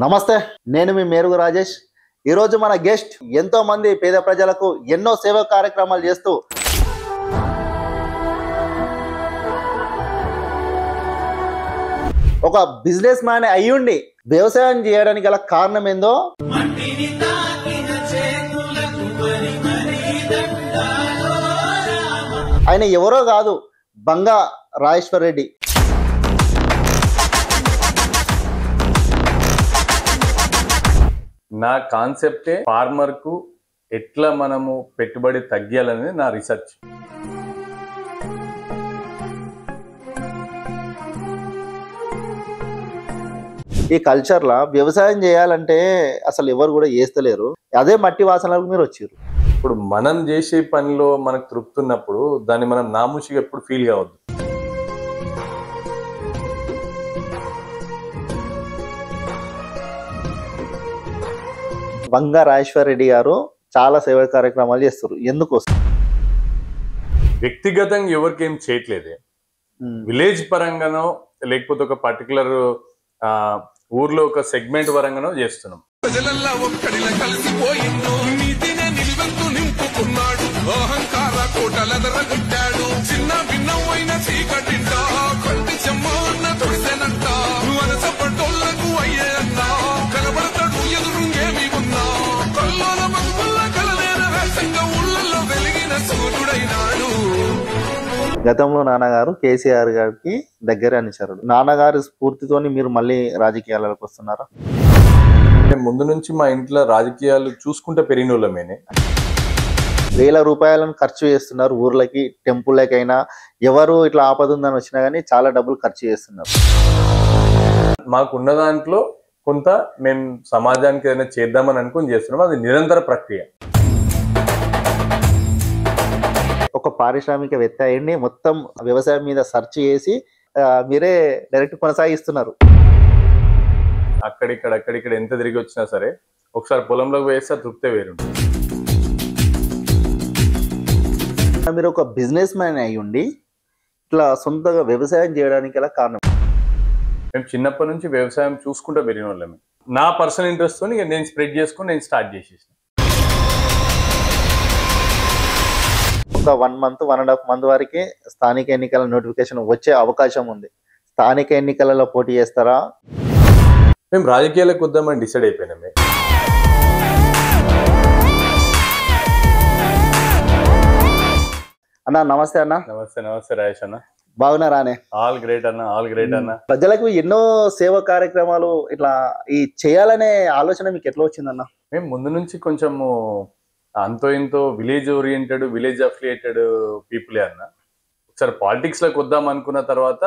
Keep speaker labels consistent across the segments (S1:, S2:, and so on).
S1: నమస్తే, నేను మీ మేరుగు రాజేష్. ఈరోజు మన గెస్ట్ ఎంతో మంది పేద ప్రజలకు ఎన్నో సేవా కార్యక్రమాలు చేస్తూ ఒక బిజినెస్ మ్యాన్ అయ్యుండి వ్యవసాయం చేయడానికి గల కారణం ఏందో ఆయన ఎవరో కాదు, బంగా రాజేశ్వర్ రెడ్డి.
S2: నా కాన్సెప్టే ఫార్మర్ కు ఎట్లా మనము పెట్టుబడి తగ్గాలనేది నా రీసెర్చ్.
S1: ఈ కల్చర్లో వ్యవసాయం చేయాలంటే అసలు ఎవరు కూడా చేస్తలేరు. అదే మట్టి వాసనలకు మీరు వచ్చారు.
S2: ఇప్పుడు మనం చేసే పనిలో మనకు తృప్తి ఉన్నప్పుడు దాన్ని మనం నామూషిగా ఎప్పుడు ఫీల్ కావద్దు.
S1: బంగా రాజేశ్వర్ రెడ్డి గారు చాలా సేవా కార్యక్రమాలు చేస్తారు. ఎందుకోసం?
S2: వ్యక్తిగతంగా ఎవరికి ఏం చేయట్లేదే, విలేజ్ పరంగానో లేకపోతే ఒక పర్టికులర్ ఊర్లో ఒక సెగ్మెంట్ పరంగానో చేస్తున్నాం.
S3: ప్రజలల్లా ఒక్కడిలా కలిసిపోయిండు, నీతినే నిలువెత్తు నింపుకున్నాడు, అహంకార కోటలెదరగొట్టాడు, చిన్న భిన్నమైన చీకటింట కంటి చెమ్మన్న తుడిసెనంట, వలసపడ్డోళ్లకు అయ్యే అన్నా కలబడతాడు ఎదురుంగేమి ఉన్నా, కల్లోల మగుల్ల కలలేన వేసంగా ఊళ్ళల్లో వెలిగిన సూర్యుడైనాడు.
S1: గతంలో నాన్నగారు కేసీఆర్ గారికి దగ్గర అనిచారు. నాన్నగారి స్ఫూర్తితోని మీరు మళ్ళీ రాజకీయాలకు వస్తున్నారా?
S2: ముందు నుంచి మా ఇంట్లో రాజకీయాలు చూసుకుంటే పెరిగిన వాళ్ళమేనే.
S1: వేల రూపాయలను ఖర్చు చేస్తున్నారు ఊర్లకి, టెంపుల్లకైనా. ఎవరు ఇట్లా ఆపద ఉందని వచ్చినా కానీ చాలా డబ్బులు ఖర్చు చేస్తున్నారు.
S2: మాకున్న దాంట్లో కొంత మేము సమాజానికి ఏదైనా చేద్దామని అనుకుని చేస్తున్నాం. అది నిరంతర ప్రక్రియ.
S1: ఒక పారిశ్రామికవేత్త అయ్యండి, మొత్తం వ్యవసాయం మీద సెర్చ్ చేసి మీరే డైరెక్ట్ కొనసాగిస్తున్నారు.
S2: అక్కడిక్కడ ఎంత తిరిగి వచ్చినా సరే ఒకసారి పొలంలోకి వేస్తే తృప్తే వేరు.
S1: మీరు ఒక బిజినెస్ మ్యాన్ అయ్యుండి ఇట్లా సొంతగా వ్యవసాయం చేయడానికి గల కారణం?
S2: మేము చిన్నప్పటి నుంచి వ్యవసాయం చూసుకుంటూ పెరిగిన వాళ్ళమే. నా పర్సనల్ ఇంట్రెస్ట్ తో నేను స్ప్రెడ్ చేసుకుని నేను స్టార్ట్ చేసేసాను.
S1: ఒక 1 month 1.5 month వరకే స్థానిక ఎన్నికల నోటిఫికేషన్ వచ్చే అవకాశం ఉంది. స్థానిక ఎన్నికలలో పోటీ చేస్తారా?
S2: మేము రాజకీయాలకు వద్దామని డిసైడ్ అయిపోయినామే.
S1: అన్న నమస్తే. అన్న
S2: నమస్తే రాజేష్ అన్న.
S1: బాగున్నారా? అనే
S2: ఆల్ గ్రేట్ అన్న.
S1: ప్రజలకు ఎన్నో సేవా కార్యక్రమాలు ఇట్లా ఈ చేయాలనే ఆలోచన మీకు ఎట్లా వచ్చిందన్న?
S2: మేము ముందు నుంచి కొంచెము అంతో ఇంతో విలేజ్ ఓరియంటెడ్, విలేజ్ అఫిలియేటెడ్ పీపులే అన్న. ఒకసారి పాలిటిక్స్ లోకి వద్దాం అనుకున్న తర్వాత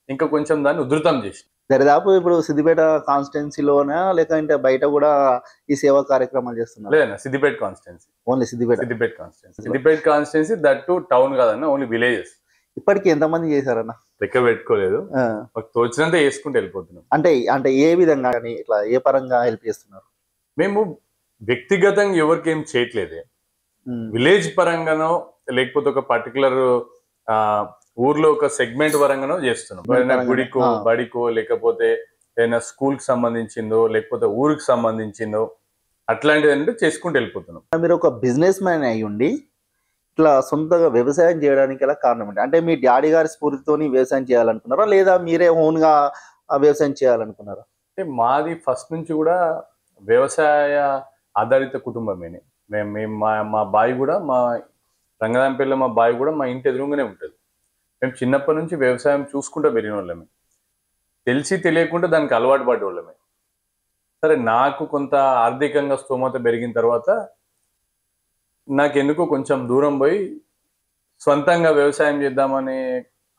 S2: ఇంకా కొంచెం దాన్ని ఉధృతం చేసి
S1: దరిదాపు ఇప్పుడు సిద్దిపేట కాన్స్టిట్యున్సీలోనే లేకంటే బయట కూడా ఈ సేవా కార్యక్రమాలు చేస్తున్నారు?
S2: లేదన్న, Siddipet constituency.
S1: Only Siddipet
S2: constituency, that to town కాదన్న, ఓన్లీ విలేజెస్.
S1: ఇప్పటికి ఎంతమంది చేశారన్న?
S2: లెక్క పెట్టుకోలేదు, తోచినంత వేసుకుంటూ వెళ్ళిపోతున్నాం.
S1: అంటే ఏ విధంగా కానీ ఇట్లా ఏ పరంగా హెల్ప్ చేస్తున్నారు?
S2: మేము వ్యక్తిగతంగా ఎవరికి ఏం చేయట్లేదే, విలేజ్ పరంగానో లేకపోతే ఒక పర్టికులర్ ఊర్లో ఒక సెగ్మెంట్ పరంగానో చేస్తున్నాం. ఏదైనా గుడికో బడికో లేకపోతే ఏదైనా స్కూల్ కి సంబంధించిందో లేకపోతే ఊరికి సంబంధించిందో అట్లాంటిది అంటే చేసుకుంటూ వెళ్ళిపోతున్నాం.
S1: మీరు ఒక బిజినెస్ మ్యాన్ అయ్యుండి ఇట్లా సొంతగా వ్యవసాయం చేయడానికి గల కారణం ఏంటి? అంటే మీ డాడీ గారి స్ఫూర్తితోని వ్యవసాయం చేయాలనుకున్నారా, లేదా మీరే ఓన్ గా వ్యవసాయం చేయాలనుకున్నారా?
S2: అంటే మాది ఫస్ట్ నుంచి కూడా వ్యవసాయ ఆధారిత కుటుంబమేనే. మేము మా బావి కూడా, మా రంగదాంపల్లిలో మా బావి కూడా మా ఇంటి ఎదురుగానే ఉంటుంది. మేము చిన్నప్పటి నుంచి వ్యవసాయం చూసుకుంటూ పెరిగిన వాళ్ళమే. తెలిసి తెలియకుండా దానికి అలవాటు పడ్డ వాళ్ళమే. సరే, నాకు కొంత ఆర్థికంగా స్తోమత పెరిగిన తర్వాత నాకెందుకో కొంచెం దూరం పోయి సొంతంగా వ్యవసాయం చేద్దామనే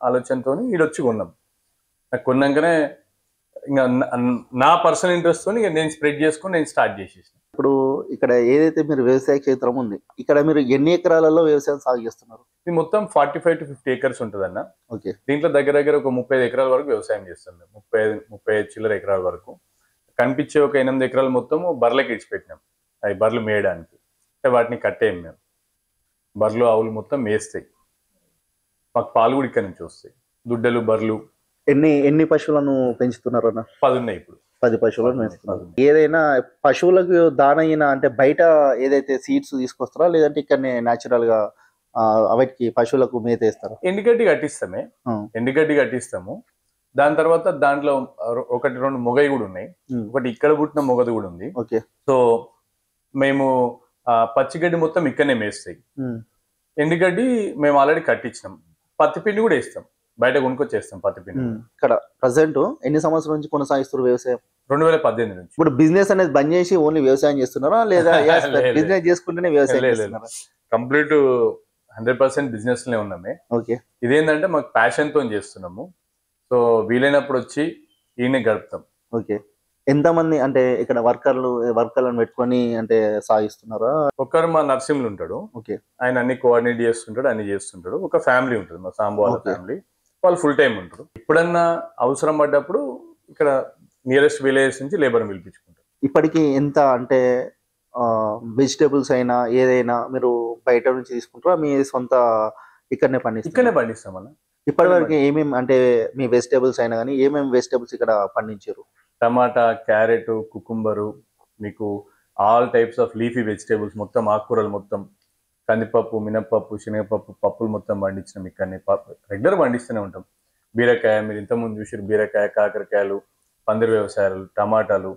S2: ఆలోచనతో ఈడొచ్చి కొన్నాం. నాకు కొన్నాకనే ఇంకా నా పర్సనల్ ఇంట్రెస్ట్ తో నేను స్ప్రెడ్ చేసుకుని నేను స్టార్ట్ చేసేసాను.
S1: ఇప్పుడు ఇక్కడ ఏదైతే మీరు వ్యవసాయ క్షేత్రం ఉంది, ఇక్కడ మీరు ఎన్ని ఎకరాలలో వ్యవసాయం సాగు చేస్తున్నారు?
S2: ఇది మొత్తం 45 to 50 acres ఉంటుందన్న.
S1: ఓకే.
S2: దీంట్లో దగ్గర ఒక 35 ఎకరాల వరకు వ్యవసాయం చేస్తుంది. 35 చిల్లర ఎకరాల వరకు. కనిపించే ఒక 8 ఎకరాలు మొత్తం బర్రెలకి ఇచ్చిపెట్టినాం. అవి బర్రెలు మేయడానికి. అంటే వాటిని కట్టేయం మేము. బర్రెలు ఆవులు మొత్తం మేస్తాయి. మాకు పాలు కూడా ఇక్కడ నుంచి వస్తాయి. దుడ్డలు బర్రెలు
S1: ఎన్ని పశువులను పెంచుతున్నారు అన్న?
S2: 10 ఉన్నాయి ఇప్పుడు.
S1: 10 పశువులను వేస్తున్నారు. ఏదైనా పశువులకు దానైన అంటే బయట ఏదైతే సీడ్స్ తీసుకొస్తారా లేదంటే ఇక్కడనే న్యాచురల్ గా వాటికి పశువులకు మేత వేస్తారా?
S2: ఎండుగడ్డి కట్టిస్తామే, ఎండుగడ్డి కట్టిస్తాము. దాని తర్వాత దాంట్లో ఒకటి రెండు మొగయి కూడా ఉన్నాయి, ఒకటి ఇక్కడ పుట్టిన మొగది కూడా ఉంది.
S1: ఓకే.
S2: సో మేము పచ్చిగడ్డి మొత్తం ఇక్కడనే మేస్తాయి. ఎండుగడ్డి మేము ఆల్రెడీ కట్టించినాం. పత్తి పిండి కూడా వేస్తాం, బయట కొనుక్కొచ్చేస్తాం పత్తి పిండి.
S1: ఇక్కడ ప్రజెంట్ ఎన్ని సంవత్సరాల నుంచి కొనసాగిస్తారు వ్యవసాయం?
S2: 2018 నుంచి.
S1: ఇప్పుడు బిజినెస్ అనేది బంద్ చేసి ఓన్లీ వ్యవసాయం చేస్తున్నారా లేదా బిజినెస్ చేసుకుంటేనే వ్యవసాయం చేస్తున్నారా?
S2: కంప్లీట్ 100% బిజినెస్ లే ఉన్నామే.
S1: ఓకే.
S2: ఇదేంటంటే మాకు ప్యాషన్ తో చేస్తున్నాము. సో వీలైనప్పుడు వచ్చి ఈయన గడుపుతాం.
S1: ఓకే. ఎంతమంది అంటే ఇక్కడ వర్కర్లను పెట్టుకొని అంటే సాగిస్తున్నారా?
S2: ఒకరు మా నర్సింహులు ఉంటాడు.
S1: ఓకే.
S2: ఆయన అన్ని కోఆర్డినేట్ చేస్తుంటాడు, అన్ని చేస్తుంటాడు. ఒక ఫ్యామిలీ ఉంటుంది, మా సాంబు వాళ్ళ ఫ్యామిలీ, వాళ్ళు ఫుల్ టైం ఉంటారు. ఎప్పుడన్నా అవసరం పడ్డప్పుడు ఇక్కడ నియరెస్ట్ విలేజెస్ నుంచి లేబర్ పిలిపించుకుంటారు.
S1: ఇప్పటికి ఎంత అంటే వెజిటేబుల్స్ అయినా ఏదైనా మీరు బయట నుంచి తీసుకుంటారా మీ సొంత ఇక్కడనే
S2: పండిస్తాం అన్న.
S1: ఇప్పటి వరకు ఏమేమి అంటే మీ వెజిటేబుల్స్ అయినా కానీ ఏమేమి వెజిటేబుల్స్ ఇక్కడ పండించారు?
S2: టమాటా, క్యారెట్, కుకుంబరు, మీకు all types of leafy vegetables మొత్తం, ఆకుకూరలు మొత్తం, కందిపప్పు, మినపప్పు, శనగపప్పు, పప్పులు మొత్తం పండించినాం. ఇక్కడనే రెగ్యులర్ పండిస్తూనే ఉంటాం. బీరకాయ, మీరు ఇంతకుముందు చూసారు, బీరకాయ, కాకరకాయలు, పందిరి వ్యవసాయాలు, టమాటాలు,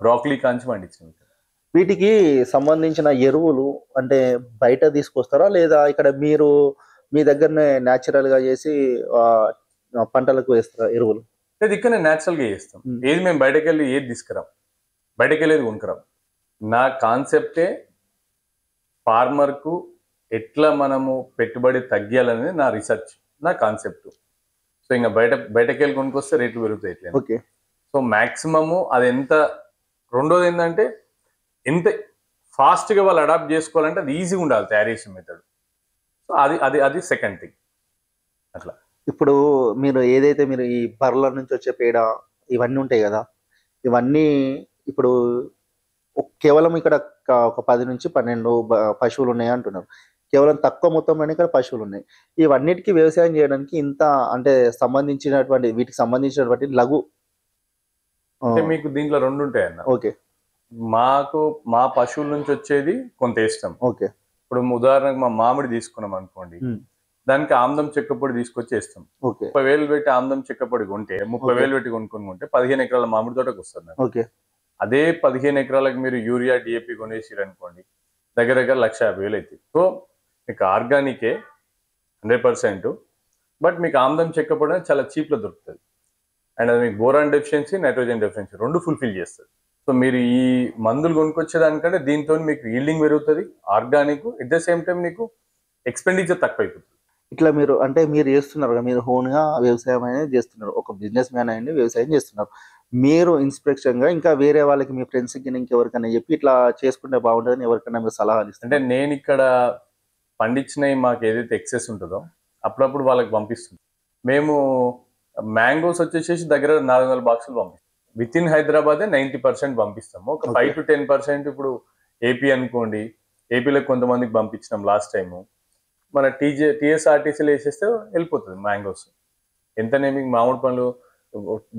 S2: బ్రాక్లీ కాంచి పండించినాం.
S1: వీటికి సంబంధించిన ఎరువులు అంటే బయట తీసుకొస్తారా లేదా ఇక్కడ మీరు మీ దగ్గరనే న్యాచురల్ గా చేసి పంటలకు వేస్తారా ఎరువులు?
S2: లేదు, ఇక్కడ న్యాచురల్ గా చేస్తాం. ఏది మేము బయటకు వెళ్ళి ఏది తీసుకురాం, బయటకు వెళ్ళేది కొనుక్కురాం. నా కాన్సెప్టే ఫార్మర్ కు ఎట్లా మనము పెట్టుబడి తగ్గియాలనేది నా రీసెర్చ్, నా కాన్సెప్ట్. సో ఇంకా బయటకు వెళ్ళి కొనుక్కొస్తే రేట్లు పెరుగుతాయి ఇట్లా.
S1: ఓకే.
S2: సో మాక్సిమము అది ఎంత. రెండోది ఏంటంటే ఎంత ఫాస్ట్ గా వాళ్ళు అడాప్ట్ చేసుకోవాలంటే అది ఈజీగా ఉండాలి తయారు చేసే మెథడ్. సో అది సెకండ్ థింగ్. అట్లా
S1: ఇప్పుడు మీరు ఏదైతే మీరు ఈ బర్రెల నుంచి వచ్చే పేడ ఇవన్నీ ఉంటాయి కదా, ఇవన్నీ ఇప్పుడు కేవలం ఇక్కడ ఒక 10 నుంచి 12 పశువులు ఉన్నాయి అంటున్నారు. కేవలం తక్కువ మొత్తంలోనే ఇక్కడ పశువులు ఉన్నాయి. ఇవన్నిటికీ వ్యవసాయం చేయడానికి ఇంత అంటే వీటికి సంబంధించినటువంటి లఘు
S2: అంటే మీకు దీంట్లో రెండు ఉంటాయి అన్న.
S1: ఓకే.
S2: మా పశువుల నుంచి వచ్చేది కొంత ఇష్టం.
S1: ఓకే.
S2: ఇప్పుడు ఉదాహరణకు మా మామిడి తీసుకున్నాం అనుకోండి, దానికి ఆమ్దం చెక్కపొడి తీసుకొచ్చి వేస్తాం. 30,000 పెట్టి ఆమ్దం చెక్కపొడి కొంటే 30,000 పెట్టి కొనుక్కుంటే 15 ఎకరాల మామిడి తోటకు వస్తుంది.
S1: ఓకే.
S2: అదే 15 ఎకరాలకు మీరు యూరియా, డిఏపి కొనేసిరు అనుకోండి, దగ్గర 1,50,000 అవుతుంది. సో మీకు ఆర్గానికే 100%, బట్ మీకు ఆమ్దం చెక్కపొడి అనేది చాలా చీప్లో దొరుకుతుంది. అండ్ అది మీకు బోరాన్ డెఫిషియన్సీ, నైట్రోజన్ డెఫిషియన్సీ రెండు ఫుల్ఫిల్ చేస్తుంది. సో మీరు ఈ మందులు కొనుక్కొచ్చేదానికంటే దీంతో మీకు ఈల్డింగ్ పెరుగుతుంది, organic, at the same time మీకు ఎక్స్పెండిచర్ తక్కువ అయిపోతుంది.
S1: ఇట్లా మీరు అంటే మీరు చేస్తున్నారు కదా, మీరు ఓన్గా వ్యవసాయం అనేది చేస్తున్నారు, ఒక బిజినెస్ మ్యాన్ అయ్యండి వ్యవసాయం చేస్తున్నారు. మీరు ఇన్స్పిరేషన్ గా ఇంకా వేరే వాళ్ళకి మీ ఫ్రెండ్స్కి ఇంకెవరికైనా చెప్పి ఇట్లా చేసుకుంటే బాగుంటుందని ఎవరికైనా మీరు సలహాలు ఇస్తారు?
S2: అంటే నేను ఇక్కడ పండించినవి మాకు ఏదైతే ఎక్సెస్ ఉంటుందో అప్పుడప్పుడు వాళ్ళకి పంపిస్తుంది. మేము మ్యాంగోస్ వచ్చేసి దగ్గర 400 బాక్సులు పంపిస్తాం. విత్ ఇన్ హైదరాబాదే 90% పంపిస్తాము. ఒక 5 to 10% ఇప్పుడు ఏపీ అనుకోండి, ఏపీలో కొంతమందికి పంపించినాం లాస్ట్ టైము. మన టీఎస్ఆర్టీసీలో వేసేస్తే వెళ్ళిపోతుంది మ్యాంగోస్. ఎంతనే మీకు మామిడి పండ్లు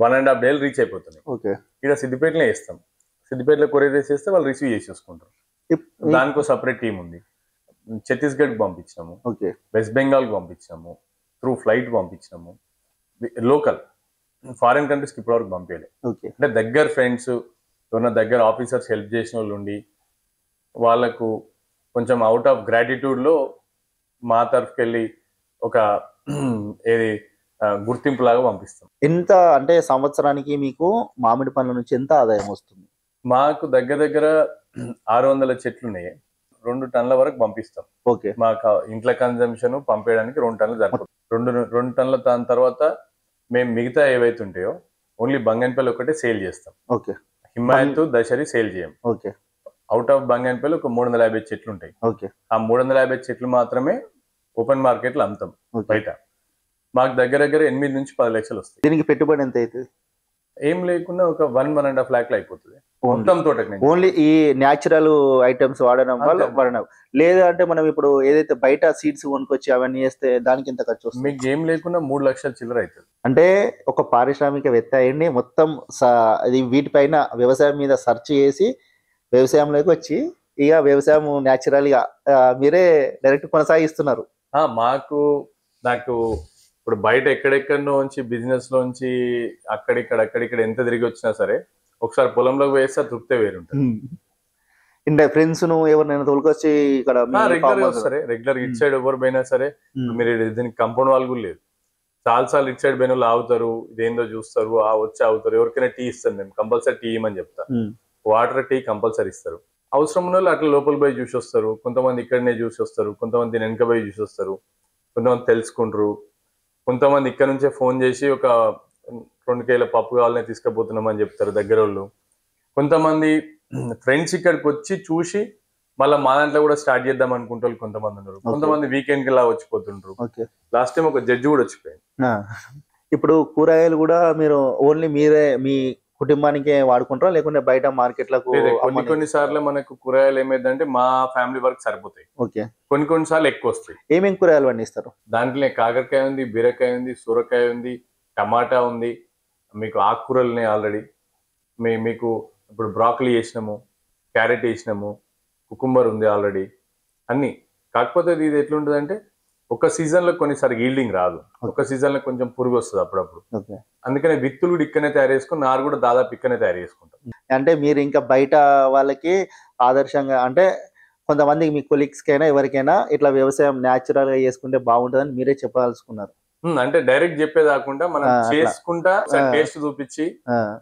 S2: 1.5 days రీచ్ అయిపోతున్నాయి. ఇక్కడ సిద్దిపేటలో వేస్తాం, సిద్దిపేటలో కొరియర్ వేసేస్తే వాళ్ళు రిసీవ్ చేసేసుకుంటారు. దానికో సపరేట్ టీం ఉంది. ఛత్తీస్గఢ్కి పంపించినాము, వెస్ట్ బెంగాల్కి పంపించినాము, త్రూ ఫ్లైట్ పంపించినాము. లోకల్ ఫారిన్ కంట్రీస్కి ఇప్పటివరకు పంపించలేదు. అంటే దగ్గర ఫ్రెండ్స్ ఎవరైనా దగ్గర ఆఫీసర్స్ హెల్ప్ చేసిన వాళ్ళు ఉండి వాళ్ళకు కొంచెం అవుట్ ఆఫ్ గ్రాటిట్యూడ్లో మా తరఫుకి వెళ్ళి ఒక ఏది గుర్తింపు లాగా పంపిస్తాం.
S1: ఎంత అంటే సంవత్సరానికి మీకు మామిడి పండ్ల నుంచి ఎంత ఆదాయం వస్తుంది?
S2: మాకు దగ్గర 600 చెట్లు ఉన్నాయి, 2 టన్నుల వరకు పంపిస్తాం. మాకు ఇంట్లో కన్జంప్షన్ పంపేయడానికి 2 టన్నులు సరిపోతుంది. 2 టన్నుల దాని తర్వాత మేము మిగతా ఏవైతే ఉంటాయో ఓన్లీ బంగన్పల్లి ఒకటే సేల్ చేస్తాం. హిమాయత్, దశరి సేల్ చేయం. అవుట్ ఆఫ్ బంగన్పల్లి ఒక 350 చెట్లు ఉంటాయి. ఆ 350 చెట్లు మాత్రమే ఓపెన్ మార్కెట్ లో అమ్ముతాం బయట. మాకు దగ్గర 8 నుంచి 10 లక్షలు వస్తాయి.
S1: దీనికి పెట్టుబడి ఎంత అవుతుంది?
S2: ఏం లేకుండా ఒక 1.5 lakh అయిపోతుంది మొత్తం తోటకి.
S1: ఓన్లీ ఈ న్యాచురల్ ఐటమ్స్ వాడడం వల్ల
S2: అంతే.
S1: వాడడం లేదు అంటే మనం ఇప్పుడు ఏదైతే బయట సీడ్స్ కొనుక్కొచ్చి అవన్నీ చేస్తే దానికి ఎంత ఖర్చు వస్తుంది?
S2: మీకు ఏం లేకుండా 3 లక్షల చిల్లర అవుతుంది.
S1: అంటే ఒక పారిశ్రామికవేత్త అయ్యండి మొత్తం అది వీటిపైన వ్యవసాయం మీద సెర్చ్ చేసి వ్యవసాయంలోకి వచ్చి ఇక వ్యవసాయం న్యాచురల్ గా మీరే డైరెక్ట్ కొనసాగిస్తున్నారు.
S2: నాకు ఇప్పుడు బయట ఎక్కడెక్కడో నుంచి బిజినెస్ లోంచి అక్కడిక్కడ ఎంత తిరిగి వచ్చినా సరే ఒకసారి పొలంలోకి వేస్తే తృప్తే వేరుంటుంది.
S1: ఇంటే ఫ్రెండ్స్ ను ఎవరినైనా తోలుకొచ్చి ఇక్కడ
S2: రెగ్యులర్ గా వస్తారు. రెగ్యులర్ ఇట్ సైడ్ ఎవరు పోయినా సరే మీరు దీనికి కంపౌండ్ వాళ్ళు కూడా లేదు. చాలాసార్లు ఇట్ సైడ్ పోయిన వాళ్ళు ఆగుతారు, ఇదేందో చూస్తారు, వచ్చి ఆగుతారు. ఎవరికైనా టీ ఇస్తాను నేను, కంపల్సరీ టీ ఇవ్వమని చెప్తా. వాటర్ టీ కంపల్సరీ ఇస్తారు. అవసరం ఉన్న వాళ్ళు అట్లా లోపల పోయి చూసి వస్తారు. కొంతమంది ఇక్కడనే చూసి వస్తారు, కొంతమంది వెనక పోయి చూసి వస్తారు, కొంతమంది తెలుసుకుంటారు. కొంతమంది ఇక్కడ నుంచే ఫోన్ చేసి ఒక 2 కేల పప్పు కావాలని తీసుకుపోతున్నామని చెప్తారు దగ్గర వాళ్ళు. కొంతమంది ఫ్రెండ్స్ ఇక్కడికి వచ్చి చూసి మళ్ళీ మా దాంట్లో కూడా స్టార్ట్ చేద్దాం అనుకుంటారు కొంతమంది ఉన్నారు. కొంతమంది వీకెండ్ కి ఇలా వచ్చిపోతుంటారు. లాస్ట్ టైం ఒక జడ్జి కూడా వచ్చిపోయింది.
S1: ఇప్పుడు కూరగాయలు కూడా మీరు ఓన్లీ మీరే మీ కుటుంబానికే వాడుకుంటారా లేకుంటే బయట మార్కెట్లకు?
S2: కొన్ని సార్లు మనకు కూరగాయలు ఏమైందంటే మా ఫ్యామిలీ వరకు సరిపోతాయి.
S1: ఓకే.
S2: కొన్ని సార్లు ఎక్కువ వస్తాయి.
S1: ఏమేమి కూరగాయలు పండిస్తారు?
S2: దాంట్లో కాకరకాయ ఉంది, బీరకాయ ఉంది, సూరకాయ ఉంది, టమాటా ఉంది, మీకు ఆకుకూరలు ఆల్రెడీ. మీకు ఇప్పుడు బ్రాకలీ వేసినాము, క్యారెట్ వేసినాము, కుకుంబర్ ఉంది ఆల్రెడీ, అన్ని. కాకపోతే ఇది ఎట్లుంటుంది అంటే ఒక సీజన్ లో కొన్నిసారి ఈల్డింగ్ రాదు, ఒక సీజన్ లో కొంచెం పురుగు వస్తుంది అప్పుడప్పుడు. అందుకనే విత్తులు కూడా ఇక్కడనే తయారు చేసుకుని నారు కూడా దాదాపు ఇక్కడనే తయారు చేసుకుంటాం.
S1: అంటే మీరు ఇంకా బయట వాళ్ళకి ఆదర్శంగా అంటే కొంతమందికి మీ కొలీగ్స్ కైనా ఎవరికైనా ఇట్లా వ్యవసాయం న్యాచురల్ గా చేసుకుంటే బాగుంటుందని మీరే చెప్పదలుచుకున్నారు.
S2: అంటే డైరెక్ట్ చెప్పే కాకుండా మనం చేసుకుంటా టేస్ట్ చూపించి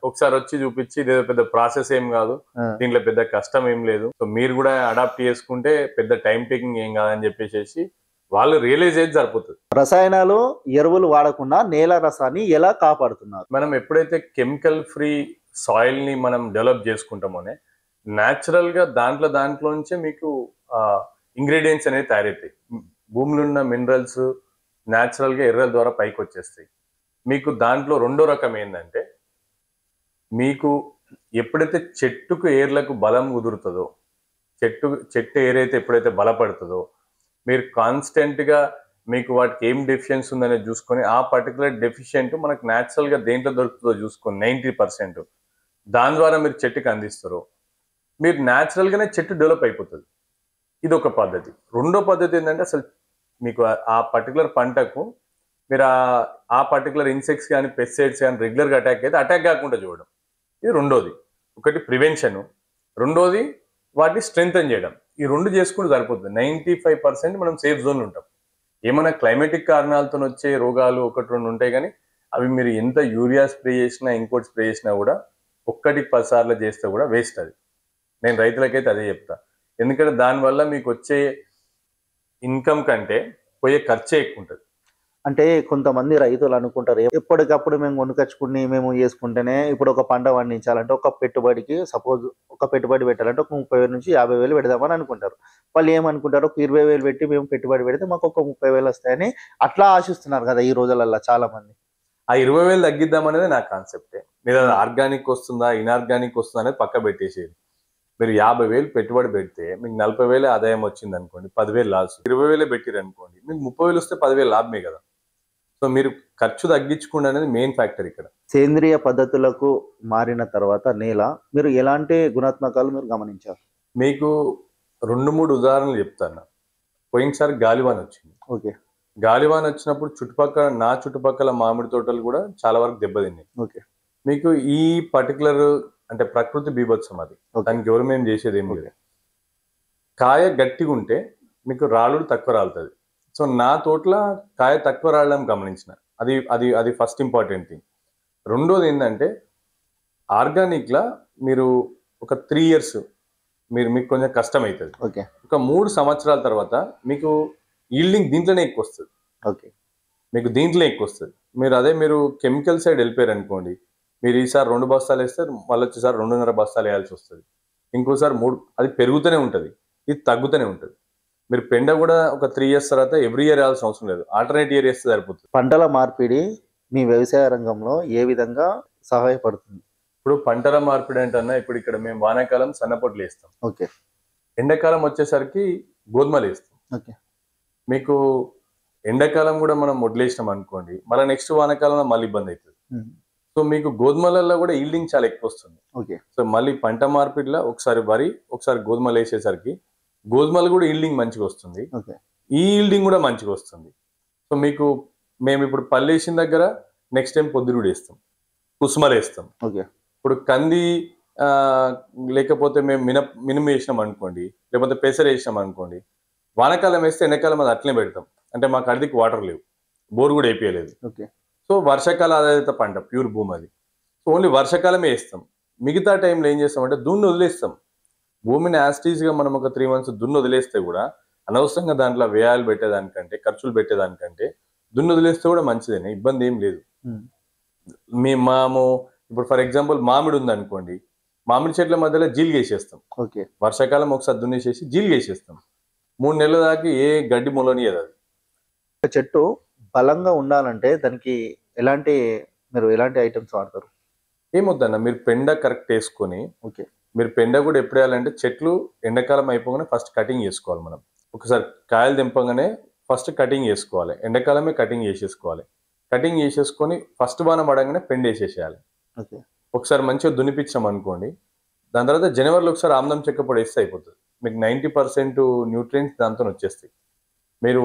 S2: ఒకసారి వచ్చి చూపించి ఇదేదో పెద్ద ప్రాసెస్ ఏం కాదు, దీంట్లో పెద్ద కష్టం ఏం లేదు, సో మీరు కూడా అడాప్ట్ చేసుకుంటే పెద్ద టైం టేకింగ్ ఏం కాదని చెప్పేసి వాళ్ళు రియలైజ్ అయితే సరిపోతుంది.
S1: రసాయనాలు ఎరువులు వాడకుండా నేల రసాన్ని ఎలా కాపాడుతున్నారు?
S2: మనం ఎప్పుడైతే కెమికల్ ఫ్రీ సాయిల్ ని మనం డెవలప్ చేసుకుంటామోనే న్యాచురల్ గా దాంట్లోంచే మీకు ఇంగ్రీడియంట్స్ అనేవి తయారవుతాయి. భూమిలో ఉన్న మినరల్స్ న్యాచురల్ గా ఎర్రల ద్వారా పైకి వచ్చేస్తాయి. మీకు దాంట్లో రెండో రకం ఏంటంటే మీకు ఎప్పుడైతే చెట్టుకు ఏర్లకు బలం కుదురుతుందో, చెట్టు ఏరైతే ఎప్పుడైతే బలపడుతుందో మీరు కాన్స్టెంట్ గా మీకు వాటికి ఏం డెఫిషియన్సీ ఉందనేది చూసుకొని ఆ పర్టికులర్ డెఫిషియెంట్ మనకు న్యాచురల్ గా దేంట్లో దొరుకుతుందో చూసుకొని 90% దాని ద్వారా మీరు చెట్టుకి అందిస్తారు. మీరు న్యాచురల్ గానే చెట్టు డెవలప్ అయిపోతుంది. ఇది ఒక పద్ధతి. రెండో పద్ధతి ఏంటంటే అసలు మీకు ఆ పర్టికులర్ పంటకు మీరు ఆ పర్టికులర్ ఇన్సెక్ట్స్ కానీ పెస్టిసైడ్స్ కానీ రెగ్యులర్గా అటాక్ అయితే అటాక్ కాకుండా చూడడం. ఇది రెండోది. ఒకటి ప్రివెన్షన్, రెండోది వాటిని స్ట్రెంగ్తన్ చేయడం. ఈ రెండు చేసుకుంటూ సరిపోతుంది. 95% మనం సేఫ్ జోన్లో ఉంటాం. ఏమైనా క్లైమేటిక్ కారణాలతో వచ్చే రోగాలు 1-2 ఉంటాయి, కానీ అవి మీరు ఎంత యూరియా స్ప్రే చేసినా ఇంకోటి స్ప్రే చేసినా కూడా 1-10 సార్లు చేస్తే కూడా వేస్ట్. అది నేను రైతులకైతే అదే చెప్తా. ఎందుకంటే దానివల్ల మీకు వచ్చే ఇన్కమ్ కంటే పోయే ఖర్చే ఎక్కువ ఉంటుంది.
S1: అంటే కొంతమంది రైతులు అనుకుంటారు ఎప్పటికప్పుడు మేము కొనుకొచ్చుకుని మేము చేసుకుంటేనే ఇప్పుడు ఒక పంట పండించాలంటే ఒక పెట్టుబడికి సపోజ్ ఒక పెట్టుబడి పెట్టాలంటే ఒక 30,000 నుంచి 50,000 పెడదామని అనుకుంటారు. వాళ్ళు ఏమనుకుంటారు, ఒక 20,000 పెట్టి మేము పెట్టుబడి పెడితే మాకు ఒక 30,000 వస్తాయని అట్లా ఆశిస్తున్నారు కదా ఈ రోజులలో చాలా మంది.
S2: ఆ 20,000 తగ్గిద్దామనేది నా కాన్సెప్టే. మీరు ఆర్గానిక్ వస్తుందా ఇన్ఆర్గానిక్ వస్తుందా అనేది పక్క పెట్టేసేది. మీరు 50,000 పెట్టుబడి పెడితే మీకు 40,000 ఆదాయం వచ్చింది అనుకోండి, 10,000 లాస్. 20,000 పెట్టిరు అనుకోండి, మీకు 30,000 వస్తే 10,000 లాభమే కదా. సో మీరు ఖర్చు తగ్గించుకోండి అనేది మెయిన్ ఫ్యాక్టర్ ఇక్కడ.
S1: సేంద్రియ పద్ధతులకు మారిన తర్వాత నేల మీరు ఎలాంటి గుణాత్మకాలు మీరు గమనించారు?
S2: మీకు 2-3 ఉదాహరణలు చెప్తాను. పోయినసారి గాలివాన వచ్చింది.
S1: ఓకే.
S2: గాలివాన వచ్చినప్పుడు చుట్టుపక్కల మామిడి తోటలు కూడా చాలా వరకు దెబ్బతిన్నాయి.
S1: ఓకే.
S2: మీకు ఈ పర్టికులర్ అంటే ప్రకృతి బీభత్సం, అది దానికి గవర్నమెంట్ చేసేది ఏం లేదు. కాయ గట్టిగా ఉంటే మీకు రాళ్ళు తక్కువ రాలుతుంది. సో నా తోటలో కాయ తక్కువ రావడం గమనించిన, అది ఫస్ట్ ఇంపార్టెంట్ థింగ్. రెండోది ఏంటంటే ఆర్గానిక్లా మీరు ఒక 3 years మీకు కొంచెం కష్టం అవుతుంది.
S1: ఓకే.
S2: ఒక 3 సంవత్సరాల తర్వాత మీకు ఈల్డింగ్ దీంట్లోనే ఎక్కువ వస్తుంది.
S1: ఓకే.
S2: మీకు దీంట్లో ఎక్కువ వస్తుంది. మీరు కెమికల్ సైడ్ వెళ్ళిపోయారు అనుకోండి, మీరు ఈసారి 2 బస్తాలు వేస్తే మళ్ళీ వచ్చేసారి 2.5 బస్తాలు వేయాల్సి వస్తుంది. ఇంకోసారి 3. అది పెరుగుతూనే ఉంటుంది, ఇది తగ్గుతూనే ఉంటుంది. మీరు పెండ కూడా ఒక 3 years తర్వాత ఎవ్రీ ఇయర్ వేయాల్సిన అవసరం లేదు, ఆల్టర్నేట్ ఇయర్ వేస్తే సరిపోతుంది.
S1: పంటల మార్పిడి మీ వ్యవసాయ రంగంలో ఏ విధంగా సహాయపడుతుంది?
S2: ఇప్పుడు పంటల మార్పిడి ఏంటన్నా, ఇప్పుడు ఇక్కడ మేము వానాకాలం సన్నపొట్లు వేస్తాం,
S1: ఓకే.
S2: ఎండాకాలం వచ్చేసరికి గోధుమలు వేస్తాం.
S1: ఓకే.
S2: మీకు ఎండాకాలం కూడా మనం వడ్లేసినాం అనుకోండి, మళ్ళీ నెక్స్ట్ వానాకాలంలో మళ్ళీ ఇబ్బంది అవుతుంది. సో మీకు గోధుమలలో కూడా ఈల్డింగ్ చాలా ఎక్కువ వస్తుంది.
S1: ఓకే.
S2: సో మళ్ళీ పంట మార్పిడిలో ఒకసారి వరి, ఒకసారి గోధుమలు వేసేసరికి గోధుమలు కూడా ఈల్డింగ్ మంచిగా వస్తుంది,
S1: ఓకే.
S2: ఈ ఈల్డింగ్ కూడా మంచిగా వస్తుంది. సో మీకు మేము ఇప్పుడు పల్లి వేసిన దగ్గర నెక్స్ట్ టైం పొద్దురుడు వేస్తాం, కుసుమలు వేస్తాం.
S1: ఓకే.
S2: ఇప్పుడు కంది లేకపోతే మేము మినుము వేసినాం అనుకోండి, లేకపోతే పెసర వేసినాం అనుకోండి, వానాకాలం వేస్తే ఎండాకాలం అది అట్లనే పెడతాం. అంటే మాకు అడిదికి వాటర్ లేవు, బోర్ కూడా వేయలేదు.
S1: ఓకే.
S2: సో వర్షాకాల ఆధారిత పంట, ప్యూర్ భూమి అది. సో ఓన్లీ వర్షాకాలమే వేస్తాం. మిగతా టైంలో ఏం చేస్తామంటే దున్ను వదిలేస్తాం. భూమిని యాస్టీస్గా మనం ఒక 3 months దున్ను వదిలేస్తే కూడా అనవసరంగా దాంట్లో వ్యయాలు పెట్టేదానికంటే, ఖర్చులు పెట్టేదానికంటే దున్ను వదిలేస్తే కూడా మంచిదేనే, ఇబ్బంది ఏం లేదు. మేము ఇప్పుడు ఫర్ ఎగ్జాంపుల్ మామిడి ఉంది అనుకోండి, మామిడి చెట్ల మధ్యలో జీలుగు వేసేస్తాం.
S1: ఓకే.
S2: వర్షాకాలం ఒకసారి దున్నేసేసి జీలుగు వేసేస్తాం. 3 నెలల దాకా ఏ గడ్డి మొలనియదు అది.
S1: చెట్టు బలంగా ఉండాలంటే దానికి మీరు ఎలాంటి ఐటమ్స్ వాడతారు?
S2: ఏమొద్దన్న, మీరు పెండ కరెక్ట్ వేసుకొని,
S1: ఓకే.
S2: మీరు పెండ కూడా ఎప్పుడు వేయాలంటే చెట్లు ఎండాకాలం అయిపోగానే ఫస్ట్ కటింగ్ చేసుకోవాలి. మనం ఒకసారి కాయలు దింపగానే ఫస్ట్ కటింగ్ చేసుకోవాలి, ఎండాకాలమే కటింగ్ చేసేసుకోవాలి. కటింగ్ చేసేసుకొని ఫస్ట్ వాన పడంగానే పెండ వేసేసేయాలి.
S1: ఓకే.
S2: ఒకసారి మంచిగా దునిపించాం అనుకోండి, దాని తర్వాత జనవరిలో ఒకసారి ఆమ్లం చెక్క పొడి వేస్తే అయిపోతుంది. మీకు 90% న్యూట్రియంట్స్ దాంతో వచ్చేస్తాయి. మీరు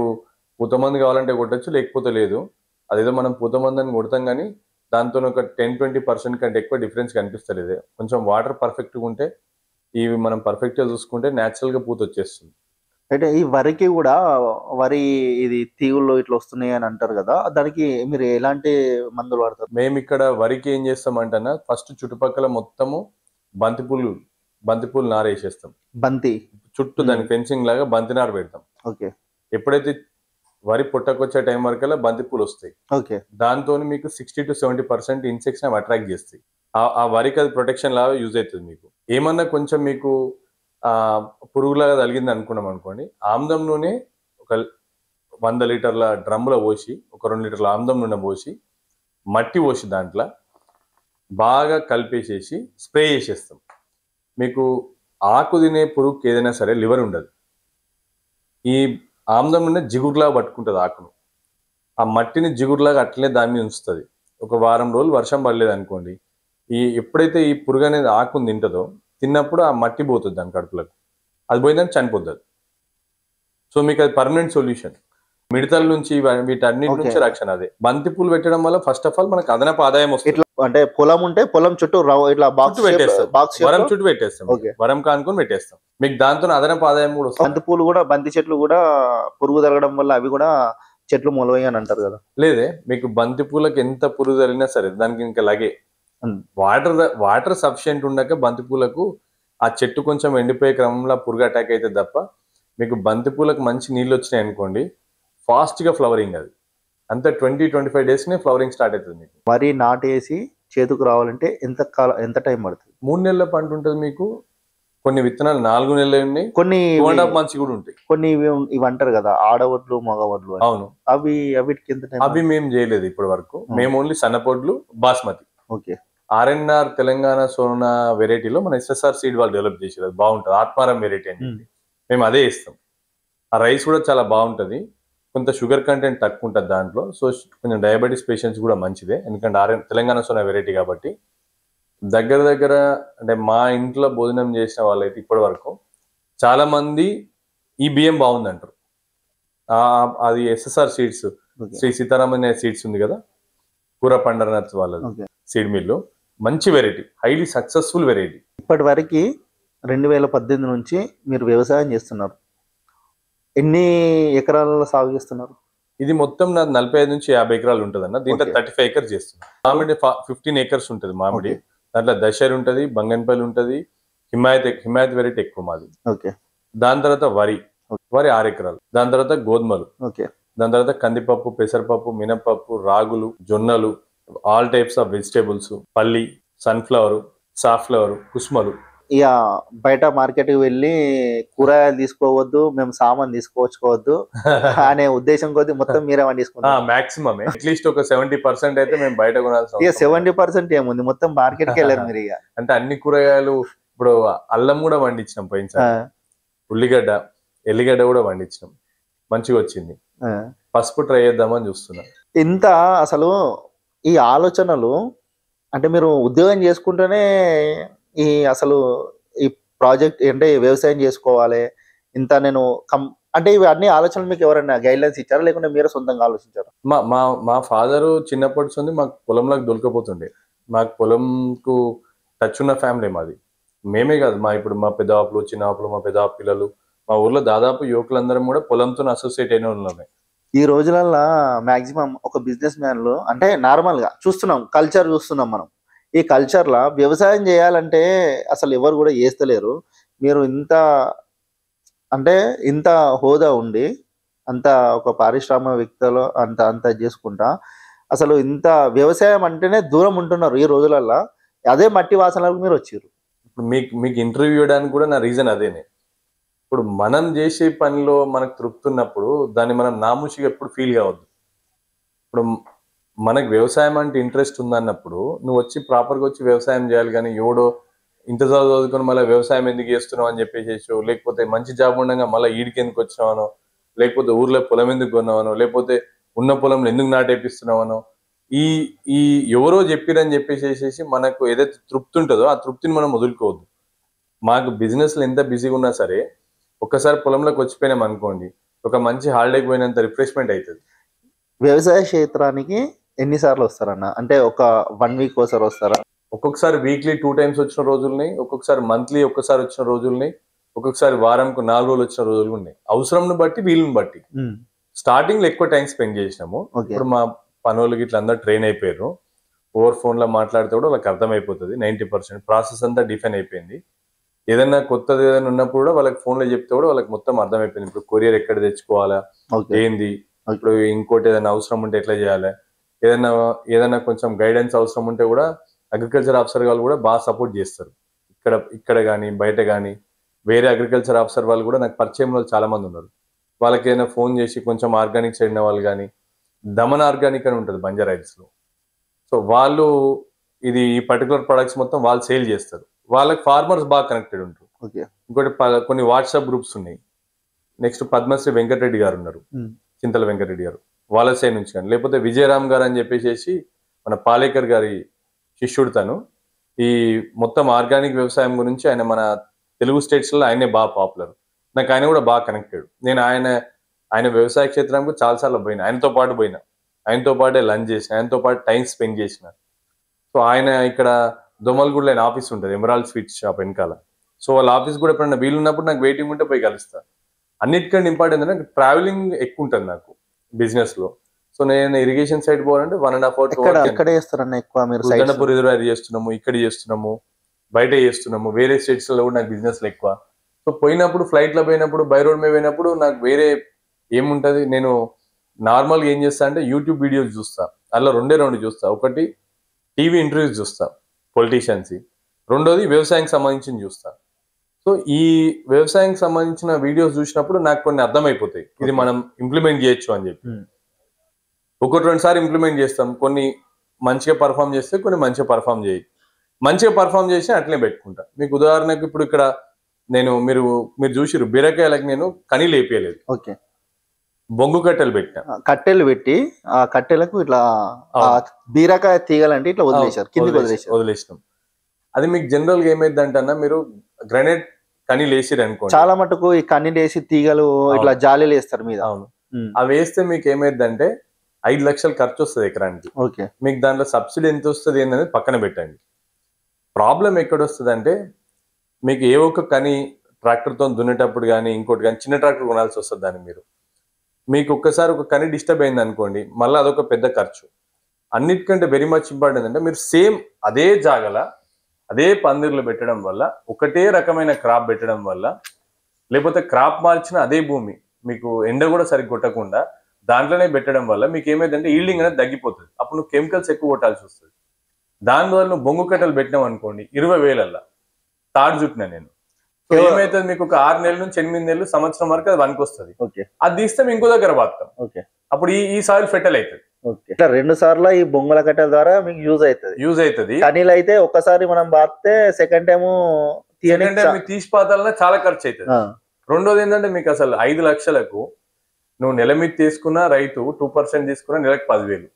S2: పూతమంది కావాలంటే కొట్టచ్చు, లేకపోతే లేదు. అదేదో మనం పూతమందని కొడతాం కానీ దాంతో ఒక 10-20% కంటే ఎక్కువ డిఫరెన్స్ కనిపిస్తలేదు. కొంచెం వాటర్ పర్ఫెక్ట్గా ఉంటే, ఇవి మనం పర్ఫెక్ట్గా చూసుకుంటే న్యాచురల్గా పూత వచ్చేస్తుంది.
S1: అయితే ఈ వరికి కూడా ఇది తీగుళ్ళు ఇట్లా వస్తున్నాయి అని అంటారు కదా, దానికి మీరు ఎలాంటి మందులు వాడతారు?
S2: మేము ఇక్కడ వరికి ఏం చేస్తామంటన్నా, ఫస్ట్ చుట్టుపక్కల మొత్తము బంతిపూలు నారేసేస్తాం.
S1: బంతి
S2: చుట్టూ దాని ఫెన్సింగ్ లాగా బంతి నారు పెడతాం.
S1: ఓకే.
S2: ఎప్పుడైతే వరి పుట్టకొచ్చే టైం వరకల్లా బంతిపూలు వస్తాయి.
S1: ఓకే.
S2: దాంతో మీకు 60-70% ఇన్సెక్ట్స్ అట్రాక్ట్ చేస్తాయి. ఆ వరికి అది ప్రొటెక్షన్ లాగా యూజ్ అవుతుంది. మీకు ఏమన్నా కొంచెం మీకు పురుగులాగా తగిలింది అనుకున్నాం అనుకోండి, ఆమ్లం నూనె ఒక 100 లీటర్ల డ్రమ్ములో పోసి, ఒక 2 లీటర్ల ఆమ్లం నూనె పోసి, మట్టి పోసి దాంట్లో బాగా కలిపేసేసి స్ప్రే చేసేస్తాం. మీకు ఆకు తినే పురుగుకి ఏదైనా సరే లివర్ ఉండదు. ఈ ఆమ్లం నూనె జిగురులాగా పట్టుకుంటుంది ఆకును, ఆ మట్టిని జిగురులాగా అట్లనే దాని మీద ఉంచుతుంది. ఒక వారం రోజులు వర్షం పడలేదు అనుకోండి, ఎప్పుడైతే ఈ పురుగు అనేది ఆకుని తింటుందో, తిన్నప్పుడు ఆ మట్టి పోతుంది దాని కడుపులకు, అది పోయిందని చనిపోతుంది. సో మీకు అది పర్మనెంట్ సొల్యూషన్. మిడతల నుంచి వీటన్నిటి నుంచి రక్షణ అదే. బంతిపూలు పెట్టడం వల్ల ఫస్ట్ ఆఫ్ ఆల్ మనకు అదనపు ఆదాయం వస్తుంది.
S1: అంటే పొలం ఉంటే పొలం చుట్టూ ఇట్లా బాక్స్
S2: పెట్టేస్తాం, వరం
S1: షేప్
S2: చుట్టూ పెట్టేస్తాం,
S1: ఓకే.
S2: వరం కానుకొని పెట్టేస్తాం. మీకు దాంతో అదనపు ఆదాయం కూడా వస్తుంది.
S1: బంతి చెట్లు కూడా పురుగు తరగడం వల్ల అవి కూడా చెట్లు మొలవయ్యి అని అంటారు కదా.
S2: లేదే, మీకు బంతి పూలకు ఎంత పురుగు తగిలినా సరే దానికి ఇంకా లగే వాటర్ సఫిషియెంట్ ఉండక బంతి పూలకు ఆ చెట్టు కొంచెం ఎండిపోయే క్రమంలో పురుగు అటాక్ అయితే తప్ప, మీకు బంతి పూలకు మంచి నీళ్ళు వచ్చినాయి అనుకోండి, ఫాస్ట్ గా ఫ్లవరింగ్, అది అంతే 20-25 days నే ఫ్లవరింగ్ స్టార్ట్ అవుతుంది. మీకు
S1: వరి నాటేసి చేతుకు రావాలంటే ఎంత టైం పడుతుంది?
S2: 3 నెలల పంట ఉంటుంది మీకు. కొన్ని విత్తనాలు 4 నెలలు ఉన్నాయి,
S1: కొన్ని
S2: 2.5 months కూడా ఉంటాయి.
S1: కొన్ని ఇవి అంటారు కదా ఆడవడ్లు మగవడ్లు.
S2: అవును,
S1: వీటికి ఎంత టైం?
S2: అవి మేము చేయలేదు ఇప్పటి వరకు. మేము ఓన్లీ సన్నపొడ్లు, బాస్మతి.
S1: ఓకే.
S2: ఆర్ఎన్ఆర్ తెలంగాణ సోనా వెరైటీలో మన ఎస్ఎస్ఆర్ సీడ్ వాళ్ళు డెవలప్ చేసేది, అది బాగుంటుంది. ఆత్మారం వెరైటీ అని చెప్పి మేము అదే ఇస్తాం. ఆ రైస్ కూడా చాలా బాగుంటుంది, కొంత షుగర్ కంటెంట్ తక్కువ ఉంటుంది దాంట్లో. సో కొంచెం డయాబెటీస్ పేషెంట్స్ కూడా మంచిదే, ఎందుకంటే తెలంగాణ సోనా వెరైటీ కాబట్టి. దగ్గర అంటే మా ఇంట్లో భోజనం చేసిన వాళ్ళైతే ఇప్పటి వరకు చాలా మంది ఈ బియ్యం బాగుందంటారు. అది SSR seeds, Shri Sitaraman seeds ఉంది కదా, కూర పండరనత్ వాళ్ళది సీడ్ మిల్లు, మంచి వెరైటీ, హైలీ సక్సెస్ఫుల్ వెరైటీ.
S1: ఇప్పటి వరకు 2018 నుంచి మీరు వ్యవసాయం చేస్తున్నారు. ఎన్ని ఎకరాలలో సాగు చేస్తున్నారు?
S2: ఇది మొత్తం నాది 45-50 ఎకరాలు ఉంటుంది అన్న. దీంట్లో 35 acres చేస్తుంది. మామిడి 15 acres ఉంటుంది మామిడి. దాంట్లో దశరి ఉంటుంది, బంగన్పల్లి ఉంటుంది, హిమాయత్ వెరైటీ ఎక్కువ మాది. దాని తర్వాత వరి 6 ఎకరాలు. దాని తర్వాత గోధుమలు, దాని తర్వాత కందిపప్పు, పెసరపప్పు, మినపప్పు, రాగులు, జొన్నలు, ఆల్ టైప్స్ ఆఫ్ వెజిటేబుల్స్, పల్లి, సన్ఫ్లవర్, సాఫ్లవర్, కుసుమలు.
S1: ఇక బయట మార్కెట్కి వెళ్ళి కూరగాయలు తీసుకోవద్దు, మేము సామాన్ తీసుకోవచ్చుకోవద్దు అనే ఉద్దేశం కొద్ది మొత్తం మీరే పండించుకుంటారు.
S2: మాక్సిమం అట్లీస్ట్ ఒక 70% అయితే మేము బయట కొనాల్సిన
S1: ఇక
S2: అవసరం లేదు.
S1: 70% ఏముంది, మొత్తం మార్కెట్కి వెళ్ళారు మీరు ఇక.
S2: అంటే అన్ని కూరగాయలు ఇప్పుడు అల్లం కూడా పండించినాం పోయినసారి, ఉల్లిగడ్డ ఎల్లిగడ్డ కూడా పండించినాం, మంచిగా వచ్చింది. పసుపు ట్రై చేద్దామని చూస్తున్నాం.
S1: ఇంత అసలు ఈ ఆలోచనలు అంటే మీరు ఉద్యోగం చేసుకుంటేనే ఈ అసలు ఈ ప్రాజెక్ట్ అంటే వ్యవసాయం చేసుకోవాలి ఇంత నేను అంటే ఇవి అన్ని ఆలోచనలు మీకు ఎవరైనా గైడ్లైన్స్ ఇచ్చారా లేకుంటే మీరు సొంతంగా ఆలోచించారా?
S2: మా మా మా ఫాదరు చిన్నప్పటి నుండి మాకు పొలంలోకి దొరకపోతుండే. మాకు పొలంకు టచ్ ఉన్న ఫ్యామిలీ మాది. మేమే కాదు, ఇప్పుడు మా పెద్దవాపులు చిన్నవాపులు మా పెద్దవాపు పిల్లలు మా ఊర్లో దాదాపు యువకులందరం కూడా పొలంతో అసోసియేట్ అయిన వాళ్ళమే.
S1: ఈ రోజులలో మాక్సిమం ఒక బిజినెస్ మ్యాన్లు అంటే నార్మల్ గా చూస్తున్నాం, కల్చర్ చూస్తున్నాం మనం. ఈ కల్చర్ లా వ్యవసాయం చేయాలంటే అసలు ఎవరు కూడా చేస్తలేరు. మీరు ఇంత హోదా ఉండి అంత ఒక పారిశ్రామికవేత్తలో అంత చేసుకుంటా అసలు ఇంత వ్యవసాయం అంటేనే దూరం ఉంటున్నారు ఈ రోజులలో. అదే మట్టి వాసనలకు మీరు వచ్చారు.
S2: ఇప్పుడు మీకు ఇంటర్వ్యూ ఇవ్వడానికి కూడా నా రీజన్ అదేనే. ఇప్పుడు మనం చేసే పనిలో మనకు తృప్తి ఉన్నప్పుడు దాన్ని మనం నామూషిగా ఎప్పుడు ఫీల్ కావద్దు. ఇప్పుడు మనకు వ్యవసాయం అంటే ఇంట్రెస్ట్ ఉందన్నప్పుడు నువ్వు వచ్చి ప్రాపర్గా వచ్చి వ్యవసాయం చేయాలి. కానీ ఎవడో ఇంత చదువుకొని మళ్ళీ వ్యవసాయం ఎందుకు చేస్తున్నావు అని చెప్పేసి, లేకపోతే మంచి జాబ్ ఉండగా మళ్ళీ ఈడికి ఎందుకు వచ్చినావనో, లేకపోతే ఊర్లో పొలం ఎందుకు కొన్నావనో, లేకపోతే ఉన్న పొలంలో ఎందుకు నాటేపిస్తున్నావనో, ఈ ఈ ఎవరో చెప్పిరని చెప్పేసి మనకు ఏదైతే తృప్తి ఉంటుందో ఆ తృప్తిని మనం వదులుకోవద్దు. మాకు బిజినెస్లో ఎంత బిజీగా ఉన్నా సరే ఒక్కసారి పొలంలోకి వచ్చిపోయినాం అనుకోండి, ఒక మంచి హాలిడేకి పోయినంత రిఫ్రెష్మెంట్ అవుతుంది.
S1: వ్యవసాయ క్షేత్రానికి ఎన్నిసార్లు వస్తారన్న? అంటే ఒక 1 వీక్ ఒకసారి వస్తారా?
S2: ఒక్కొక్కసారి వీక్లీ 2 times వచ్చిన రోజుల్ని, ఒక్కొక్కసారి మంత్లీ ఒక్కసారి వచ్చిన రోజుల్ని, ఒక్కొక్కసారి వారంకు 4 రోజులు వచ్చిన రోజులు ఉన్నాయి. అవసరంను బట్టి వీలుని బట్టి. స్టార్టింగ్ లో ఎక్కువ టైం స్పెండ్ చేసినాము. ఇప్పుడు మా పనులకి ఇట్లా అందరూ ట్రైన్ అయిపోయారు. ఓవర్ ఫోన్ లో మాట్లాడితే కూడా వాళ్ళకి అర్థమైపోతుంది. 90% ప్రాసెస్ అంతా డిఫైన్ అయిపోయింది. ఏదైనా కొత్తది ఏదైనా ఉన్నప్పుడు కూడా వాళ్ళకి ఫోన్ లో చెప్తే కూడా వాళ్ళకి మొత్తం అర్థమైపోయింది. ఇప్పుడు కొరియర్ ఎక్కడ తెచ్చుకోవాలా, ఏంది, ఇప్పుడు ఇంకోటి ఏదైనా అవసరం ఉంటే ఎట్లా చేయాలి, ఏదైనా కొంచెం గైడెన్స్ అవసరం ఉంటే కూడా అగ్రికల్చర్ ఆఫీసర్ వాళ్ళు కూడా బాగా సపోర్ట్ చేస్తారు. ఇక్కడ కానీ బయట కానీ వేరే అగ్రికల్చర్ ఆఫీసర్ వాళ్ళు కూడా నాకు పరిచయం వాళ్ళు చాలా మంది ఉన్నారు. వాళ్ళకి ఏదైనా ఫోన్ చేసి కొంచెం ఆర్గానిక్ చెందిన వాళ్ళు కానీ, దమన్ ఆర్గానిక్ అని ఉంటుంది బంజారా హిల్స్ లో, సో వాళ్ళు ఈ పర్టికులర్ ప్రొడక్ట్స్ మొత్తం వాళ్ళు సేల్ చేస్తారు. వాళ్ళకి ఫార్మర్స్ బాగా కనెక్టెడ్ ఉంటారు. ఇంకోటి కొన్ని వాట్సాప్ గ్రూప్స్ ఉన్నాయి. నెక్స్ట్ పద్మశ్రీ వెంకటరెడ్డి గారు ఉన్నారు, చింతల వెంకటరెడ్డి గారు, వాళ్ళ సైడ్ నుంచి కానీ, లేకపోతే విజయరామ్ గారు అని చెప్పేసి మన పాలేకర్ గారి శిష్యుడు తను. ఈ మొత్తం ఆర్గానిక్ వ్యవసాయం గురించి ఆయన మన తెలుగు స్టేట్స్లో ఆయనే బాగా పాపులర్. నాకు ఆయన కూడా బాగా కనెక్టెడ్. నేను ఆయన వ్యవసాయ క్షేత్రానికి చాలాసార్లు పోయినా, ఆయనతో పాటే లంచ్ చేసిన, ఆయనతో పాటు టైం స్పెండ్ చేసిన. సో ఆయన ఇక్కడ దోమల్గూడలో ఆయన ఆఫీస్ ఉంటుంది, ఎమరాల్డ్ స్వీట్స్ షాప్ వెనకాల. సో వాళ్ళ ఆఫీస్ కూడా ఎప్పుడైనా వీలున్నప్పుడు నాకు వెయిటింగ్ ఉంటే పోయి కలుస్తాను. అన్నిటికంటే ఇంపార్టెంట్ ఏంటంటే ట్రావెలింగ్ ఎక్కువ ఉంటుంది నాకు బిజినెస్ లో. సో నేను ఇరిగేషన్ సైడ్ పోవాలంటే 1.5 hours గండపూర్ రిజర్వాయర్ చేస్తున్నాము, ఇక్కడ చేస్తున్నాము, బయట చేస్తున్నాము, వేరే స్టేట్స్ లో కూడా నాకు బిజినెస్ ఎక్కువ. సో పోయినప్పుడు ఫ్లైట్ లో పోయినప్పుడు బై రోడ్ మీద పోయినప్పుడు నాకు వేరే ఏముంటది, నేను నార్మల్గా ఏం చేస్తా అంటే యూట్యూబ్ వీడియోస్ చూస్తా. అలా రెండు చూస్తా. ఒకటి టీవీ ఇంటర్వ్యూస్ చూస్తా పొలిటీషియన్స్, రెండోది వ్యవసాయానికి సంబంధించి చూస్తా. సో ఈ వ్యవసాయానికి సంబంధించిన వీడియోస్ చూసినప్పుడు నాకు కొన్ని అర్థమైపోతాయి, ఇది మనం ఇంప్లిమెంట్ చేయొచ్చు అని చెప్పి. 1-2 సార్లు ఇంప్లిమెంట్ చేస్తాం. కొన్ని మంచిగా పర్ఫామ్ చేస్తే కొన్ని మంచిగా పర్ఫామ్ చేయి. మంచిగా పర్ఫామ్ చేసి అట్లనే పెట్టుకుంటా. మీకు ఉదాహరణకు ఇప్పుడు ఇక్కడ మీరు చూసిరు బీరకాయలకు నేను కనీలు వేపియలేదు, బొంగు కట్టెలు పెట్టినా.
S1: కట్టెలు పెట్టి ఆ కట్టెలకు ఇట్లా బీరకాయ తీగలంటే ఇట్లా
S2: వదిలేసినాం. అది మీకు జనరల్ గా ఏమైంది అంటే మీరు గ్రానైట్ కనీలు వేసిరు అనుకో,
S1: చాలా మటుకు ఈ కనీలు వేసి తీగలు ఇట్లా జాలీలు వేస్తారు మీద.
S2: అవును, అవి వేస్తే మీకు ఏమైందంటే 5 లక్షలు ఖర్చు వస్తుంది ఎకరానికి. మీకు దాంట్లో సబ్సిడీ ఎంత వస్తుంది ఏంటనేది పక్కన పెట్టండి. ప్రాబ్లం ఎక్కడ వస్తుంది అంటే మీకు ఏ ఒక్క కని ట్రాక్టర్తో దున్నేటప్పుడు కానీ ఇంకోటి కానీ చిన్న ట్రాక్టర్ కొనాల్సి వస్తుంది. దాన్ని మీకు ఒక్కసారి ఒక కని డిస్టర్బ్ అయింది అనుకోండి, మళ్ళీ అదొక పెద్ద ఖర్చు. అన్నిటికంటే వెరీ మచ్ ఇంపార్టెంట్ అంటే మీరు సేమ్ అదే జాగల అదే పందిర్లు పెట్టడం వల్ల, ఒకటే రకమైన క్రాప్ పెట్టడం వల్ల, లేకపోతే క్రాప్ మార్చిన అదే భూమి మీకు ఎండ కూడా సరిగ్గా కొట్టకుండా దాంట్లోనే పెట్టడం వల్ల మీకు ఏమైందంటే ఈల్డింగ్ అనేది తగ్గిపోతుంది. అప్పుడు నువ్వు కెమికల్స్ ఎక్కువ కొట్టాల్సి వస్తుంది. దానివల్ల నువ్వు బొంగు కట్టెలు పెట్టినావు అనుకోండి 20,000 తాడు చుట్టినా నేను. సో ఏమైతుంది, మీకు ఒక 6 నెలల నుంచి 8 నెలలు సంవత్సరం వరకు అది వనికి వస్తుంది.
S1: ఓకే
S2: అది తీస్తే మేము ఇంకో దగ్గర వాడతాం.
S1: ఓకే
S2: అప్పుడు ఈ సాయిల్ ఫెర్టైల్ అవుతుంది.
S1: ఓకే ఇట్లా 2 సార్లు ఈ బొంగుల కట్టెల ద్వారా మీకు యూజ్ అవుతుంది. కనీలు అయితే ఒక్కసారి మనం బాస్తే సెకండ్ టైం
S2: మీకు తీసి పాతాలన్నా చాలా ఖర్చు అవుతుంది. రెండోది ఏంటంటే మీకు అసలు 5 లక్షలకు నువ్వు నెల మీద తీసుకున్న రైతు 2% తీసుకున్న నెలకు 10,000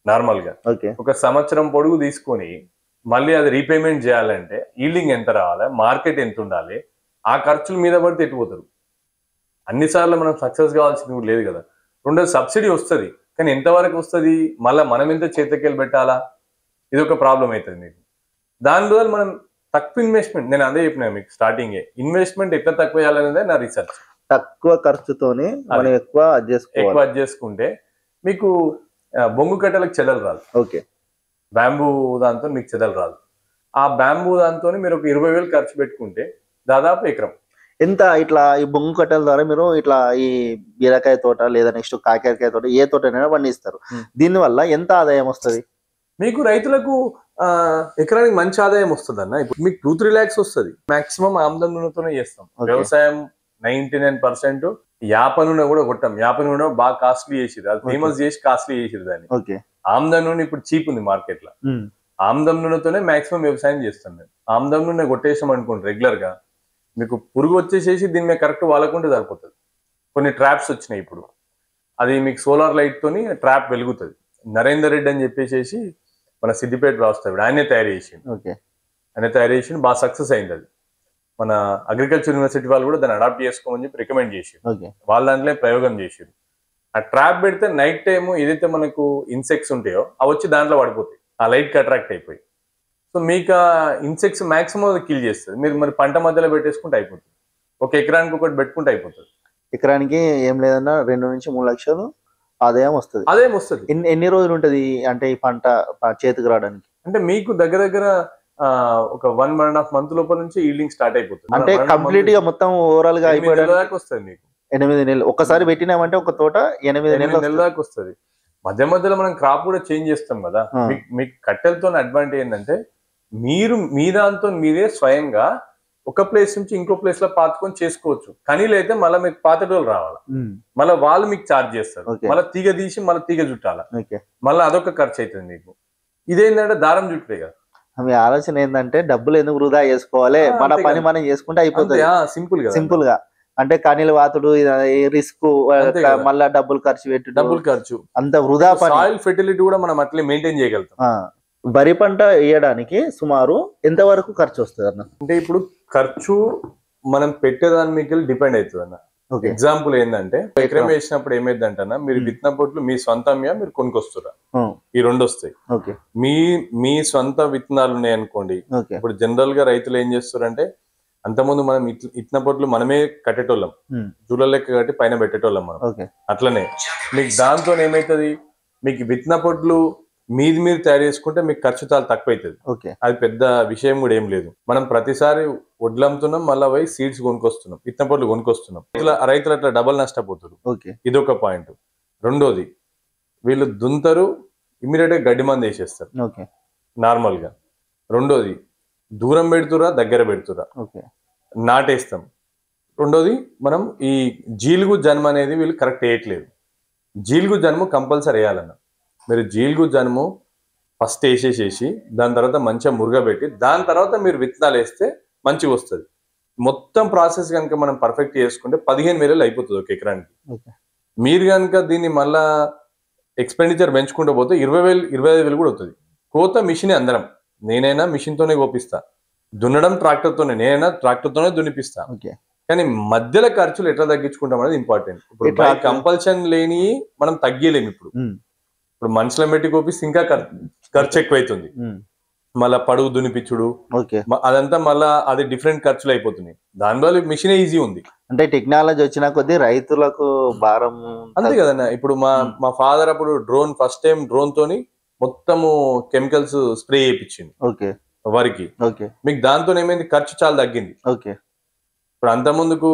S2: నార్మల్ గా. ఒక సంవత్సరం పొడుగు తీసుకొని మళ్ళీ అది రీపేమెంట్ చేయాలంటే ఈల్డింగ్ ఎంత రావాలి, మార్కెట్ ఎంత ఉండాలి, ఆ ఖర్చుల మీద పడితే ఎట్టిపోతారు. అన్నిసార్లు మనం సక్సెస్ కావాల్సింది లేదు కదా. రెండోది సబ్సిడీ వస్తుంది, కానీ ఎంతవరకు వస్తుంది, మళ్ళీ మనం ఎంత చేతకెళ్ళి పెట్టాలా, ఇది ఒక ప్రాబ్లం అవుతుంది మీకు. దాని బదులు మనం తక్కువ ఇన్వెస్ట్మెంట్, నేను అదే చెప్పినా మీకు స్టార్టింగ్, ఇన్వెస్ట్మెంట్ ఎట్లా తక్కువ చేయాలనేదే నా రీసెర్చ్.
S1: తక్కువ ఖర్చుతోనే మనం ఎక్కువ
S2: చేసుకుంటే మీకు బొంగు కట్టెలకు చెదలు రాదు.
S1: ఓకే
S2: బ్యాంబూ దాంతో మీకు చెదలు రాదు. ఆ బ్యాంబూ దాంతో మీరు ఒక 20,000 ఖర్చు పెట్టుకుంటే దాదాపు ఎకరం.
S1: ఎంత ఇట్లా ఈ బొంగు కట్టెల ద్వారా మీరు ఇట్లా ఈ బీరకాయ తోట లేదా నెక్స్ట్ కాకరకాయ తోట ఏ తోటనైనా పండిస్తారు. దీని వల్ల ఎంత ఆదాయం వస్తుంది
S2: మీకు? రైతులకు ఎకరానికి మంచి ఆదాయం వస్తుంది అన్న. ఇప్పుడు మీకు 2-3 lakhs వస్తుంది మాక్సిమం. ఆమ్లం నూనెతోనే చేస్తాం వ్యవసాయం. 99% యాప నూనె కూడా కొట్టాం. యాప నూనె బాగా కాస్ట్లీ చేసిరు, అది ఫేమస్ చేసి కాస్ట్లీ చేసిరు దాన్ని. ఆమ్లం నూనె ఇప్పుడు చీప్ ఉంది మార్కెట్ లో. ఆమ్లం నూనెతోనే మాక్సిమం వ్యవసాయం చేస్తాం మేము. ఆమ్లం నూనె కొట్టేసాం అనుకోండి రెగ్యులర్ గా, మీకు పురుగు వచ్చేసేసి దీని మీద కరెక్ట్ వాలకుంటే సరిపోతుంది. కొన్ని ట్రాప్స్ వచ్చినాయి ఇప్పుడు, అది మీకు సోలార్ లైట్ తోని ట్రాప్ వెలుగుతుంది. నరేందర్ రెడ్డి అని చెప్పేసి మన సిద్దిపేట రాస్తాడు, ఆయనే తయారు చేసి బాగా సక్సెస్ అయింది. అది మన అగ్రికల్చర్ యూనివర్సిటీ వాళ్ళు కూడా దాన్ని అడాప్ట్ చేసుకోమని చెప్పి రికమెండ్ చేసారు. వాళ్ళ దాంట్లో ప్రయోగం చేసారు. ఆ ట్రాప్ పెడితే నైట్ టైము ఏదైతే మనకు ఇన్సెక్ట్స్ ఉంటాయో అవి వచ్చి దాంట్లో పడిపోతాయి, ఆ లైట్ కి అట్రాక్ట్ అయిపోయి. సో మీకు ఆ ఇన్సెక్ట్స్ మాక్సిమం అది కిల్ చేస్తుంది. మీరు మరి పంట మధ్యలో పెట్టేసుకుంటే అయిపోతుంది. ఒక ఎకరానికి ఒకటి పెట్టుకుంటే అయిపోతుంది.
S1: ఎకరానికి ఏం లేదన్నా 2 నుంచి 3 లక్షలు ఆదాయం వస్తుంది. ఎన్ని రోజులు ఉంటది అంటే ఈ పంట చేతికి రావడానికి?
S2: అంటే మీకు దగ్గర దగ్గర ఒక 1.5 month లోపల నుంచి ఈల్డింగ్ స్టార్ట్ అయిపోతుంది.
S1: అంటే కంప్లీట్ గా మొత్తం ఓవరాల్ గా
S2: అయిపోయేదాకా వస్తుంది మీకు.
S1: 8 నెలలు ఒకసారి పెట్టినామంటే ఒక తోట 8 నెలల
S2: దాకా వస్తుంది. మధ్య మధ్యలో మనం క్రాప్ కూడా చేంజ్ చేస్తాం కదా. మీకు కట్టెలతో అడ్వాంటేజ్ ఏంటంటే మీరు మీ దాంతో మీరే స్వయంగా ఒక ప్లేస్ నుంచి ఇంకో ప్లేస్ లో పాతుకొని చేసుకోవచ్చు. కానీ అయితే మళ్ళీ మీకు పాతటోళ్ళు రావాలి, మళ్ళీ వాళ్ళు మీకు ఛార్జ్ చేస్తారు, మళ్ళీ తీగ తీసి మళ్ళీ తీగ చుట్టాల, మళ్ళీ అదొక ఖర్చు అవుతుంది మీకు. ఇదేంటంటే దారం చుట్టే కదా.
S1: మీ ఆలోచన ఏంటంటే డబ్బులు ఎందుకు వృధా చేసుకోవాలి, మన పని మనం చేసుకుంటే అయిపోతుంది. సింపుల్ గా అంటే కనీల వాతుడు రిస్క్, మళ్ళా డబ్బులు ఖర్చు అంత వృధా.
S2: సాయిల్ ఫెర్టిలిటీ కూడా మనం అట్లే మెయింటైన్ చేయగలుగుతాం.
S1: వరి పంట వేయడానికి సుమారు ఎంత వరకు ఖర్చు వస్తుంది అన్న?
S2: అంటే ఇప్పుడు ఖర్చు మనం పెట్టేదాని మీకు డిపెండ్ అవుతుంది అన్న. ఎగ్జాంపుల్ ఏంటంటే ఎకరం వేసినప్పుడు ఏమైందంటే అన్న, మీరు విత్తన పొట్లు మీ సొంతంగా మీరు కొనుక్కొస్తురా, ఈ 2 వస్తాయి. మీ సొంత విత్తనాలు ఉన్నాయి అనుకోండి. ఇప్పుడు జనరల్ గా రైతులు ఏం చేస్తారంటే, అంతకుముందు మనం ఇత్తన పొట్లు మనమే కట్టేటోళ్ళం, జూల లెక్క కట్టి పైన పెట్టేటోళ్ళం మనం. అట్లనే మీకు దాంతో ఏమైతుంది, మీకు విత్తన పొట్లు మీది మీరు తయారు చేసుకుంటే మీకు ఖర్చు చాలా తక్కువ అవుతుంది. అది పెద్ద విషయం కూడా ఏం లేదు. మనం ప్రతిసారి వడ్లు అమ్ముతున్నాం, మళ్ళీ పోయి సీడ్స్ కొనుక్కొస్తున్నాం, విత్తన పొట్లు కొనుక్కొస్తున్నాం. రైతులు అట్లా డబల్ నష్టపోతారు. ఇదొక పాయింట్. రెండోది, వీళ్ళు దుంతరు, ఇమీడియట్ గా గడ్డి మంది వేసేస్తారు నార్మల్ గా. రెండోది, దూరం పెడుతురా దగ్గర పెడుతురా నాటేస్తాం. రెండోది, మనం ఈ జీలుగు జన్మ అనేది వీళ్ళు కరెక్ట్ వేయట్లేదు. జీలుగు జన్మ కంపల్సరీ వేయాలన్న. మీరు జీలుగు జన్ము ఫస్ట్ వేసేసేసి దాని తర్వాత మంచిగా మురుగబెట్టి దాని తర్వాత మీరు విత్తనాలు వేస్తే మంచిగా వస్తుంది. మొత్తం ప్రాసెస్ కనుక మనం పర్ఫెక్ట్ చేసుకుంటే 15,000 అయిపోతుంది ఒక ఎకరానికి. మీరు కనుక దీన్ని మళ్ళా ఎక్స్పెండిచర్ పెంచుకుంటూ పోతే 20,000 25,000 కూడా అవుతుంది. కోత మిషన్ అందరం, నేనైనా మిషన్ తోనే కోపిస్తా, దున్నడం ట్రాక్టర్ తోనే, నేనైనా ట్రాక్టర్ తోనే దున్నిపిస్తా. కానీ మధ్యలో ఖర్చులు ఎట్లా తగ్గించుకుంటాం అనేది ఇంపార్టెంట్. ఇప్పుడు కంపల్షన్ లేని మనం తగ్గలేము. ఇప్పుడు మనుషుల పెట్టి కోపిస్తే ఇంకా ఖర్చు ఎక్కువైతుంది. మళ్ళా పడుగు దునిపించుడు అదంతా మళ్ళా అది డిఫరెంట్ ఖర్చులు అయిపోతున్నాయి. దానివల్ల మిషన్ ఈజీ ఉంది.
S1: అంటే టెక్నాలజీ వచ్చిన కొద్దీ రైతులకు భారం
S2: అంతే కదన్నా. ఇప్పుడు మా ఫాదర్ అప్పుడు ఫస్ట్ టైం డ్రోన్ తోని మొత్తము కెమికల్స్ స్ప్రే చేయించింది వరికి. మీకు దాంతో ఏమైంది, ఖర్చు చాలా తగ్గింది. ఇప్పుడు అంత ముందుకు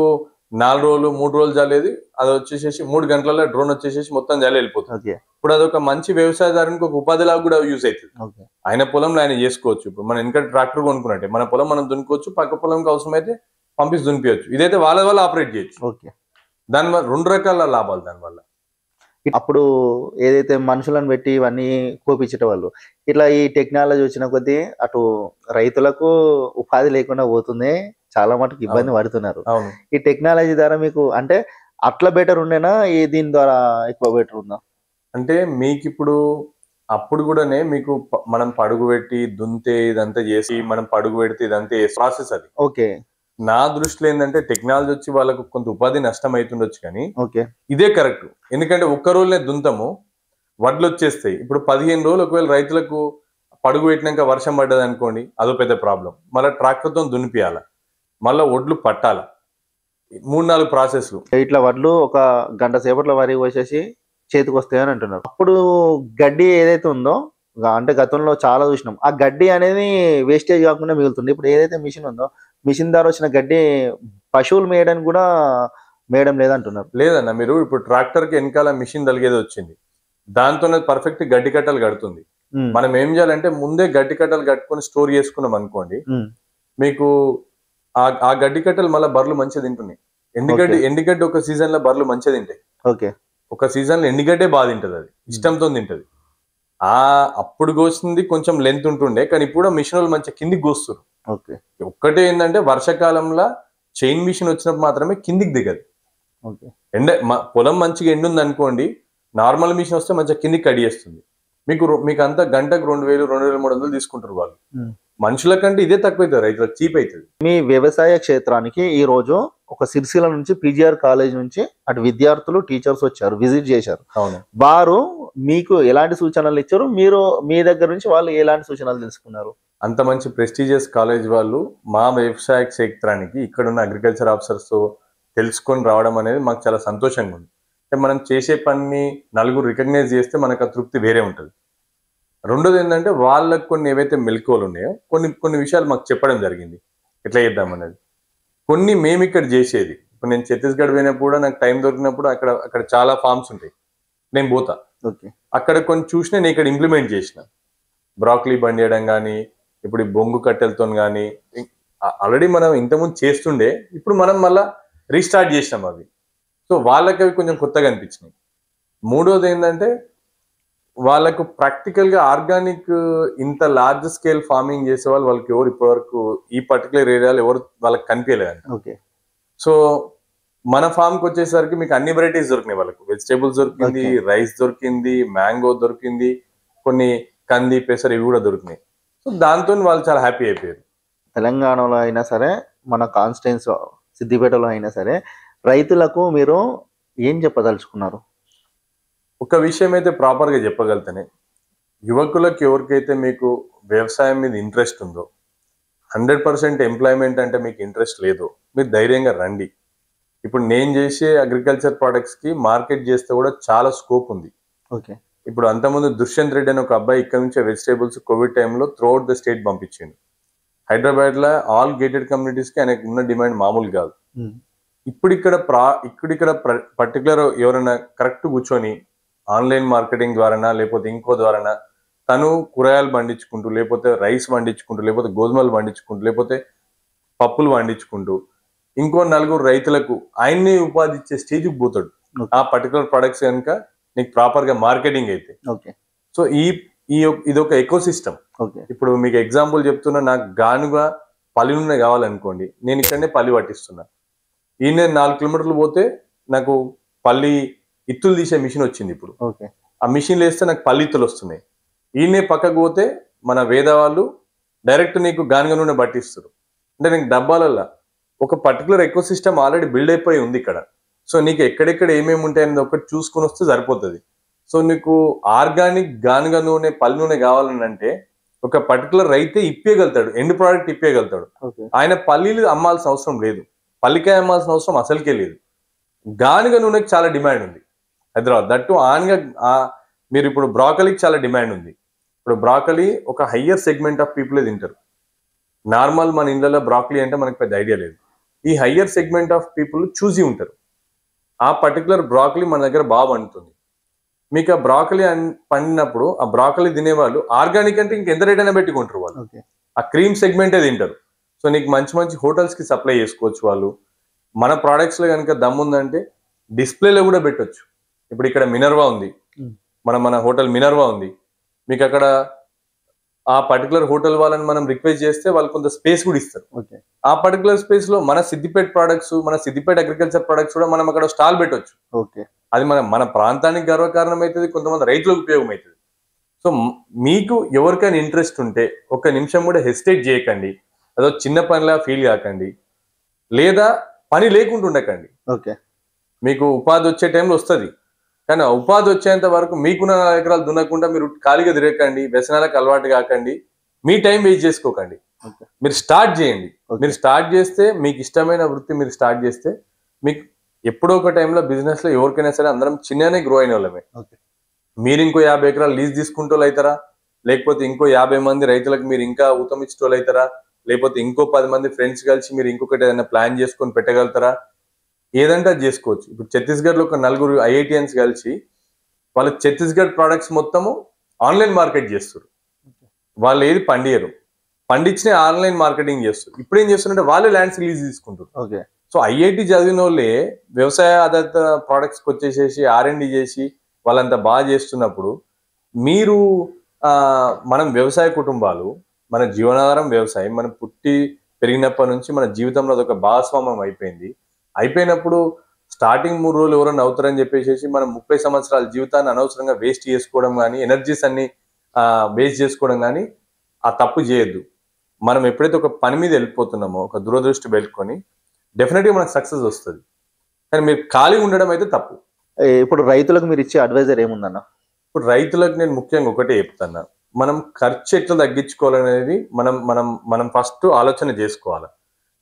S2: 4 రోజులు 3 రోజులు జల్లేది అది వచ్చేసేసి 3 గంటలలో డ్రోన్ వచ్చేసేసి మొత్తం జల్లి వెళ్ళిపోతుంది.
S1: ఓకే.
S2: ఇప్పుడు అదొక మంచి వ్యవసాయదారునికి ఒక ఉపాధిలాగా కూడా యూజ్ అవుతుంది.
S1: ఓకే.
S2: ఆయన పొలంలో ఆయన చేసుకోవచ్చు. ఇప్పుడు మనం ఇంకా ట్రాక్టర్ కొనుక్కున్నట్టే మన పొలం మనం దున్నుకోవచ్చు, పక్క పొలంకి అవసరమైతే పంపించి దున్నిపించచ్చు. ఇదైతే వాళ్ళ ఆపరేట్ చేయొచ్చు.
S1: ఓకే.
S2: దానివల్ల 2 రకాల లాభాలు దానివల్ల.
S1: అప్పుడు ఏదైతే మనుషులను పెట్టి ఇవన్నీ కోపించేటవాళ్ళు, ఇట్లా ఈ టెక్నాలజీ వచ్చిన కొద్దీ అటు రైతులకు ఉపాధి లేకుండా పోతుంది, చాలా మటుకు ఇబ్బంది పడుతున్నారు.
S2: అవును.
S1: ఈ టెక్నాలజీ ద్వారా మీకు అంటే అట్లా బెటర్ ఉండేనా, ఈ దీని ద్వారా ఎక్కువ బెటర్ ఉందా?
S2: అంటే మీకు ఇప్పుడు అప్పుడు కూడానే మీకు మనం పడుగు పెట్టి దున్తే ఇదంతా చేసి మనం పడుగు పెడితే ఇదంతా ప్రాసెస్ అది.
S1: ఓకే.
S2: నా దృష్టిలో ఏంటంటే టెక్నాలజీ వచ్చి వాళ్ళకు కొంత ఉపాధి నష్టం అవుతుండొచ్చు, కానీ
S1: ఓకే.
S2: ఇదే కరెక్ట్. ఎందుకంటే ఒక్క రోజునే దుంతము వడ్లు వచ్చేస్తాయి. ఇప్పుడు 15 రోజులు ఒకవేళ రైతులకు పడుగు పెట్టినాక వర్షం పడ్డది అనుకోండి, అదో పెద్ద ప్రాబ్లం. మళ్ళీ ట్రాక్టర్తో దున్నిపియాల, మళ్ళీ ఒడ్లు పట్టాల, 3-4 ప్రాసెస్లు.
S1: ఇట్లా వడ్లు ఒక గంట సేపట్లో వరి కోసేసి చేతికి వస్తాయని అంటున్నారు. అప్పుడు గడ్డి ఏదైతే ఉందో, అంటే గతంలో చాలా చూసినాం, ఆ గడ్డి అనేది వేస్టేజ్ కాకుండా మిగులుతుంది. ఇప్పుడు ఏదైతే మిషన్ ఉందో, మిషన్ ద్వారా వచ్చిన గడ్డి పశువులు మేయడానికి కూడా మేయడం లేదంటున్నారు.
S2: లేదన్న, మీరు ఇప్పుడు ట్రాక్టర్కి వెనకాల మిషన్ తలిగేది వచ్చింది, దాంతోనే పర్ఫెక్ట్ గడ్డి కట్టలు కడుతుంది. మనం ఏం చేయాలంటే ముందే గడ్డి కట్టలు కట్టుకొని స్టోర్ చేసుకున్నాం అనుకోండి, మీకు ఆ గడ్డి కట్టలు మళ్ళీ బర్రెలు మంచిగా తింటున్నాయి. ఎండిగడ్డి ఒక సీజన్ లో బర్రెలు మంచిగా తింటాయి.
S1: ఓకే.
S2: ఒక సీజన్ లో ఎండిగడ్డే బాగా తింటది, అది ఇష్టంతో తింటది. అప్పుడు కోసింది కొంచెం లెంత్ ఉంటుండే, కానీ ఇప్పుడు మిషన్ వాళ్ళు మంచిగా కిందికి కోస్తారు.
S1: ఓకే.
S2: ఒక్కటే ఏంటంటే వర్షాకాలంలో చైన్ మిషన్ వచ్చినప్పుడు మాత్రమే కిందికి దిగదు.
S1: ఓకే.
S2: పొలం మంచిగా ఎండుంది అనుకోండి, నార్మల్ మిషన్ వస్తే మంచిగా కిందికి కడిగేస్తుంది. మీకు అంతా గంటకు 2000, 2300 తీసుకుంటారు వాళ్ళు. మనుషుల కంటే ఇదే తక్కువ అవుతుంది, రైతులకు చీప్ అవుతుంది.
S1: మీ వ్యవసాయ క్షేత్రానికి ఈ రోజు ఒక సిరిసిల్ల నుంచి పీజీఆర్ కాలేజ్ నుంచి అటు విద్యార్థులు టీచర్స్ వచ్చారు, విజిట్ చేశారు.
S2: అవును.
S1: వారు మీకు ఎలాంటి సూచనలు ఇచ్చారు, మీరు మీ దగ్గర నుంచి వాళ్ళు ఎలాంటి సూచనలు తెలుసుకున్నారు?
S2: అంత మంచి ప్రెస్టీజియస్ కాలేజ్ వాళ్ళు మా వ్యవసాయ క్షేత్రానికి ఇక్కడ ఉన్న అగ్రికల్చర్ ఆఫీసర్స్ తో తెలుసుకొని రావడం అనేది మాకు చాలా సంతోషంగా ఉంది. అంటే మనం చేసే పని నలుగురు రికగ్నైజ్ చేస్తే మనకు ఆ తృప్తి వేరే ఉంటుంది. రెండోది ఏంటంటే వాళ్ళకు కొన్ని ఏవైతే మెలకువలు ఉన్నాయో కొన్ని విషయాలు మాకు చెప్పడం జరిగింది, ఎట్లా చేద్దామనేది. కొన్ని మేము ఇక్కడ చేసేది, ఇప్పుడు నేను ఛత్తీస్గఢ్ పోయినప్పుడు కూడా నాకు టైం దొరికినప్పుడు అక్కడ చాలా ఫార్మ్స్ ఉంటాయి, నేను పోతా.
S1: ఓకే.
S2: అక్కడ కొన్ని చూసి నేను ఇక్కడ ఇంప్లిమెంట్ చేసిన, బ్రాక్లీ బండి చేయడం కానీ, ఇప్పుడు ఈ బొంగు కట్టెలతో కానీ ఆల్రెడీ మనం ఇంతకుముందు చేస్తుండే, ఇప్పుడు మనం మళ్ళీ రీస్టార్ట్ చేసినాం అవి. సో వాళ్ళకి అవి కొంచెం కొత్తగా అనిపించినాయి. మూడోది ఏంటంటే వాళ్ళకు ప్రాక్టికల్ గా ఆర్గానిక్ ఇంత లార్జ్ స్కేల్ ఫార్మింగ్ చేసే వాళ్ళకి ఎవరు ఇప్పటివరకు ఈ పర్టికులర్ ఏరియాలో ఎవరు వాళ్ళకి కనిపించలేదు.
S1: ఓకే.
S2: సో మన ఫామ్ కి వచ్చేసరికి మీకు అన్ని వెరైటీస్ దొరికినాయి. వాళ్ళకు వెజిటేబుల్స్ దొరికింది, రైస్ దొరికింది, మ్యాంగో దొరికింది, కొన్ని కంది పెసర్ ఇవి కూడా దొరికినాయి. సో దాంతో వాళ్ళు చాలా హ్యాపీ అయిపోయారు.
S1: తెలంగాణలో అయినా సరే, మన కాన్స్టిట్యున్సీ సిద్దిపేటలో అయినా సరే, రైతులకు మీరు ఏం చెప్పదలుచుకున్నారు?
S2: ఒక విషయం అయితే ప్రాపర్గా చెప్పగలుగుతానే, యువకులకు ఎవరికైతే మీకు వ్యవసాయం మీద ఇంట్రెస్ట్ ఉందో, 100% ఎంప్లాయ్మెంట్ అంటే మీకు ఇంట్రెస్ట్ లేదో, మీరు ధైర్యంగా రండి. ఇప్పుడు నేను చేసే అగ్రికల్చర్ ప్రొడక్ట్స్కి మార్కెట్ చేస్తే కూడా చాలా స్కోప్ ఉంది.
S1: ఓకే.
S2: ఇప్పుడు అంతకుముందు దుష్యంత్ రెడ్డి అని ఒక అబ్బాయి ఇక్కడ నుంచే వెజిటేబుల్స్ కోవిడ్ టైంలో త్రూఅవుట్ ద స్టేట్ పంపించిండు. హైదరాబాద్లో ఆల్ గేటెడ్ కమ్యూనిటీస్కి ఆయనకు ఉన్న డిమాండ్ మామూలు కాదు. ఇప్పుడు ఇక్కడ పర్టికులర్ ఎవరైనా కరెక్ట్ కూర్చొని ఆన్లైన్ మార్కెటింగ్ ద్వారానా లేకపోతే ఇంకో ద్వారానా తను కూరగాయలు పండించుకుంటూ, లేకపోతే రైస్ పండించుకుంటూ, లేకపోతే గోధుమలు పండించుకుంటూ, లేకపోతే పప్పులు పండించుకుంటూ ఇంకో 4 రైతులకు ఆయన్ని ఉపాధి ఇచ్చే స్టేజ్కి పోతాడు. ఆ పర్టికులర్ ప్రొడక్ట్స్ కనుక నీకు ప్రాపర్ గా మార్కెటింగ్ అయితే. సో ఇది ఒక ఎకో సిస్టమ్. ఇప్పుడు మీకు ఎగ్జాంపుల్ చెప్తున్నా, నాకు గానుగా పల్లి నూనె కావాలనుకోండి, నేను ఇక్కడనే పల్లి పట్టిస్తున్నా. ఈ నేను 4 కిలోమీటర్లు పోతే నాకు పల్లి ఇత్తులు తీసే మిషన్ వచ్చింది. ఇప్పుడు ఆ మిషన్లు వేస్తే నాకు పల్లి ఇత్తులు వస్తున్నాయి. ఈయనే పక్కకు పోతే మన వేద వాళ్ళు డైరెక్ట్ నీకు గానుగ నూనె పట్టిస్తారు. అంటే నీకు డబ్బాలల్లో ఒక particular eco system already build అయిపోయి ఉంది ఇక్కడ. సో నీకు ఎక్కడెక్కడ ఏమేమి ఉంటాయనేది ఒకటి చూసుకుని వస్తే సరిపోతుంది. సో నీకు ఆర్గానిక్ గానుగ నూనె పల్లి నూనె కావాలని అంటే ఒక పర్టికులర్ రైతే ఇప్పేయగలుగుతాడు, ఎండ్ ప్రోడక్ట్ ఇప్పేయగలుగుతాడు. ఆయన పల్లీలు అమ్మాల్సిన అవసరం లేదు, పల్లికాయ అమ్మాల్సిన అవసరం అసలుకే లేదు. గానుగ నూనెకి చాలా డిమాండ్ ఉంది హైదరాబాద్. దట్టు ఆన్గా మీరు ఇప్పుడు బ్రాకలీకి చాలా డిమాండ్ ఉంది. ఇప్పుడు బ్రాకలీ ఒక హయ్యర్ సెగ్మెంట్ ఆఫ్ పీపుల్ తింటారు. నార్మల్ మన ఇళ్ళలో బ్రాకలీ అంటే మనకు పెద్ద ఐడియా లేదు. ఈ హయ్యర్ సెగ్మెంట్ ఆఫ్ పీపుల్ చూసి ఉంటారు. ఆ పర్టికులర్ బ్రాకలీ మన దగ్గర బాగా పండుతుంది. మీకు ఆ బ్రాకలీ పండినప్పుడు ఆ బ్రాకలీ తినేవాళ్ళు ఆర్గానిక్ అంటే ఇంకెంత రేట్ అయినా పెట్టుకుంటారు వాళ్ళు. ఆ క్రీమ్ సెగ్మెంటే తింటారు. సో నీకు మంచి మంచి హోటల్స్ కి సప్లై చేసుకోవచ్చు వాళ్ళు. మన ప్రోడక్ట్స్ లో కనుక దమ్ముందంటే డిస్ప్లేలో కూడా పెట్టొచ్చు. ఇప్పుడు ఇక్కడ మినర్వా ఉంది, మన హోటల్ మినర్వా ఉంది. మీకు అక్కడ ఆ పర్టికులర్ హోటల్ వాళ్ళని మనం రిక్వెస్ట్ చేస్తే వాళ్ళు కొంత స్పేస్ కూడా ఇస్తారు. ఆ పర్టికులర్ స్పేస్ లో మన సిద్దిపేట ప్రొడక్ట్స్, మన సిద్దిపేట అగ్రికల్చర్ ప్రొడక్ట్స్ కూడా మనం అక్కడ స్టాల్ పెట్టొచ్చు. అది మన ప్రాంతానికి గర్వకారణం అవుతుంది, కొంతమంది రైతులకు ఉపయోగం అవుతుంది. సో మీకు ఎవరికైనా ఇంట్రెస్ట్ ఉంటే ఒక్క నిమిషం కూడా హెసిటేట్ చేయకండి. అదో చిన్న పనిలా ఫీల్ కాకండి, లేదా పని లేకుండా ఉండకండి. మీకు ఉపాధి వచ్చే టైంలో వస్తుంది, కానీ ఆ ఉపాధి వచ్చేంత వరకు మీకున్న 4 ఎకరాలు దున్నకుండా మీరు ఖాళీగా తిరగకండి, వ్యసనాలకు అలవాటు కాకండి, మీ టైం వేస్ట్ చేసుకోకండి. మీరు స్టార్ట్ చేయండి. మీరు స్టార్ట్ చేస్తే మీకు ఇష్టమైన వృత్తి మీరు స్టార్ట్ చేస్తే మీకు ఎప్పుడో ఒక టైంలో బిజినెస్ లో ఎవరికైనా సరే అందరం చిన్ననే గ్రో అయిన వాళ్ళమే. మీరు ఇంకో 50 ఎకరాలు లీజ్ తీసుకుంటోళ్ళు అవుతారా, లేకపోతే ఇంకో 50 మంది రైతులకు మీరు ఇంకా ఊతమిచ్చేటోళ్ళు అవుతారా, లేకపోతే ఇంకో 10 మంది ఫ్రెండ్స్ కలిసి మీరు ఇంకొకటి ఏదైనా ప్లాన్ చేసుకొని పెట్టగలుగుతారా? ఏదంటే అది చేసుకోవచ్చు. ఇప్పుడు ఛత్తీస్గఢ్ లో ఒక 4 IITians కలిసి వాళ్ళ ఛత్తీస్గఢ్ ప్రొడక్ట్స్ మొత్తము ఆన్లైన్ మార్కెట్ చేస్తారు. వాళ్ళు ఏది పండియరు, పండించిన ఆన్లైన్ మార్కెటింగ్ చేస్తారు. ఇప్పుడు ఏం చేస్తున్నారంటే వాళ్ళే ల్యాండ్స్ రిలీజ్ తీసుకుంటారు. సో IIT చదివిన వాళ్ళే వ్యవసాయ ఆధారిత ప్రొడక్ట్స్కి వచ్చేసేసి R&D చేసి వాళ్ళంతా బాగా చేస్తున్నప్పుడు మీరు మనం వ్యవసాయ కుటుంబాలు, మన జీవనాధారం వ్యవసాయం, మనం పుట్టి పెరిగినప్పటి నుంచి మన జీవితంలో అదొక భాగస్వామ్యం అయిపోయినప్పుడు స్టార్టింగ్ 3 రోజులు ఎవరైనా అవుతారని చెప్పేసి మనం 30 సంవత్సరాల జీవితాన్ని అనవసరంగా వేస్ట్ చేసుకోవడం కానీ, ఎనర్జీస్ అన్ని వేస్ట్ చేసుకోవడం కానీ ఆ తప్పు చేయొద్దు. మనం ఎప్పుడైతే ఒక పని మీద వెళ్ళిపోతున్నామో ఒక దూరదృష్టి పెట్టుకొని డెఫినెట్గా మనకు సక్సెస్ వస్తుంది. కానీ మీరు ఖాళీ ఉండడం అయితే తప్పు.
S1: ఇప్పుడు రైతులకు మీరు ఇచ్చే అడ్వైజర్ ఏముందన్న?
S2: ఇప్పుడు రైతులకు నేను ముఖ్యంగా ఒకటే చెప్తాను, మనం ఖర్చు ఎట్లా తగ్గించుకోవాలనేది మనం మనం మనం ఫస్ట్ ఆలోచన చేసుకోవాలి.